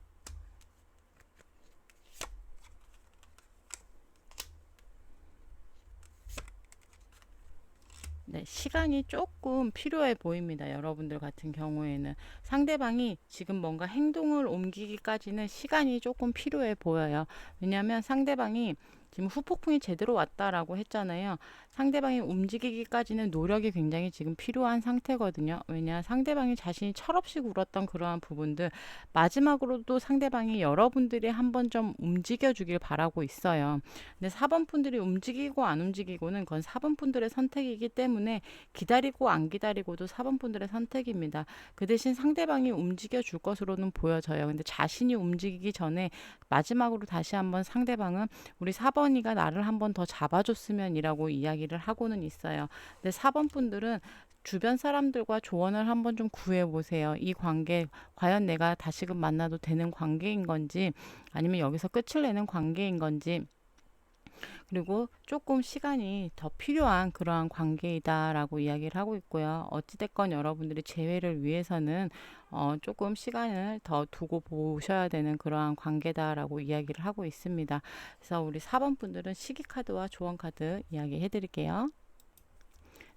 네, 시간이 조금 필요해 보입니다. 여러분들 같은 경우에는 상대방이 지금 뭔가 행동을 옮기기까지는 시간이 조금 필요해 보여요. 왜냐하면 상대방이 지금 후폭풍이 제대로 왔다라고 했잖아요. 상대방이 움직이기까지는 노력이 굉장히 지금 필요한 상태거든요. 왜냐, 상대방이 자신이 철없이 굴었던 그러한 부분들, 마지막으로도 상대방이 여러분들이 한번 좀 움직여 주길 바라고 있어요. 근데 4번 분들이 움직이고 안 움직이고는 그건 4번 분들의 선택이기 때문에 기다리고 안 기다리고도 4번 분들의 선택입니다. 그 대신 상대방이 움직여 줄 것으로는 보여져요. 근데 자신이 움직이기 전에 마지막으로 다시 한번 상대방은 우리 4번이가 나를 한번 더 잡아줬으면 이라고 이야기를 하고는 있어요. 근데 4번 분들은 주변 사람들과 조언을 한번 좀 구해보세요. 이 관계, 과연 내가 다시금 만나도 되는 관계인 건지, 아니면 여기서 끝을 내는 관계인 건지, 그리고 조금 시간이 더 필요한 그러한 관계이다라고 이야기를 하고 있고요. 어찌됐건 여러분들이 재회를 위해서는 조금 시간을 더 두고 보셔야 되는 그러한 관계다라고 이야기를 하고 있습니다. 그래서 우리 4번 분들은 시기 카드와 조언 카드 이야기해 드릴게요.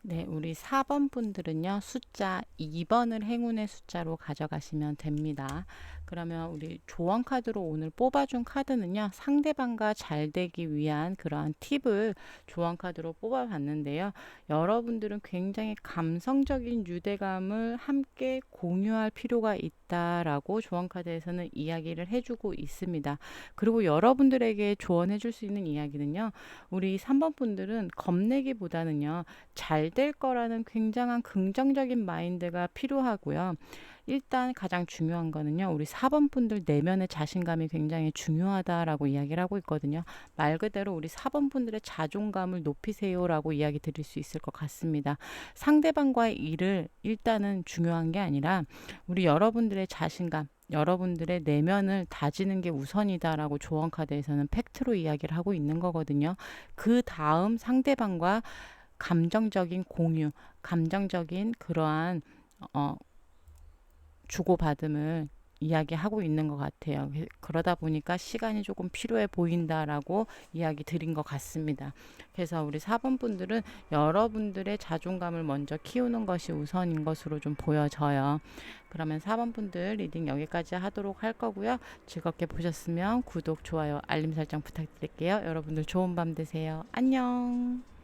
네, 우리 4번 분들은요, 숫자 2번을 행운의 숫자로 가져가시면 됩니다. 그러면 우리 조언 카드로 오늘 뽑아준 카드는요, 상대방과 잘 되기 위한 그러한 팁을 조언 카드로 뽑아봤는데요. 여러분들은 굉장히 감성적인 유대감을 함께 공유할 필요가 있다라고 조언 카드에서는 이야기를 해주고 있습니다. 그리고 여러분들에게 조언해 줄 수 있는 이야기는요, 우리 3번 분들은 겁내기보다는요, 잘 될 거라는 굉장한 긍정적인 마인드가 필요하고요. 일단 가장 중요한 거는요, 우리 4번 분들 내면의 자신감이 굉장히 중요하다라고 이야기를 하고 있거든요. 말 그대로 우리 4번 분들의 자존감을 높이세요라고 이야기 드릴 수 있을 것 같습니다. 상대방과의 일을 일단은 중요한 게 아니라 우리 여러분들의 자신감, 여러분들의 내면을 다지는 게 우선이다라고 조언 카드에서는 팩트로 이야기를 하고 있는 거거든요. 그 다음 상대방과 감정적인 공유, 감정적인 그러한 어, 주고받음을 이야기하고 있는 것 같아요. 그러다 보니까 시간이 조금 필요해 보인다라고 이야기 드린 것 같습니다. 그래서 우리 4번 분들은 여러분들의 자존감을 먼저 키우는 것이 우선인 것으로 좀 보여져요. 그러면 4번 분들 리딩 여기까지 하도록 할 거고요. 즐겁게 보셨으면 구독, 좋아요, 알림 설정 부탁드릴게요. 여러분들 좋은 밤 되세요. 안녕.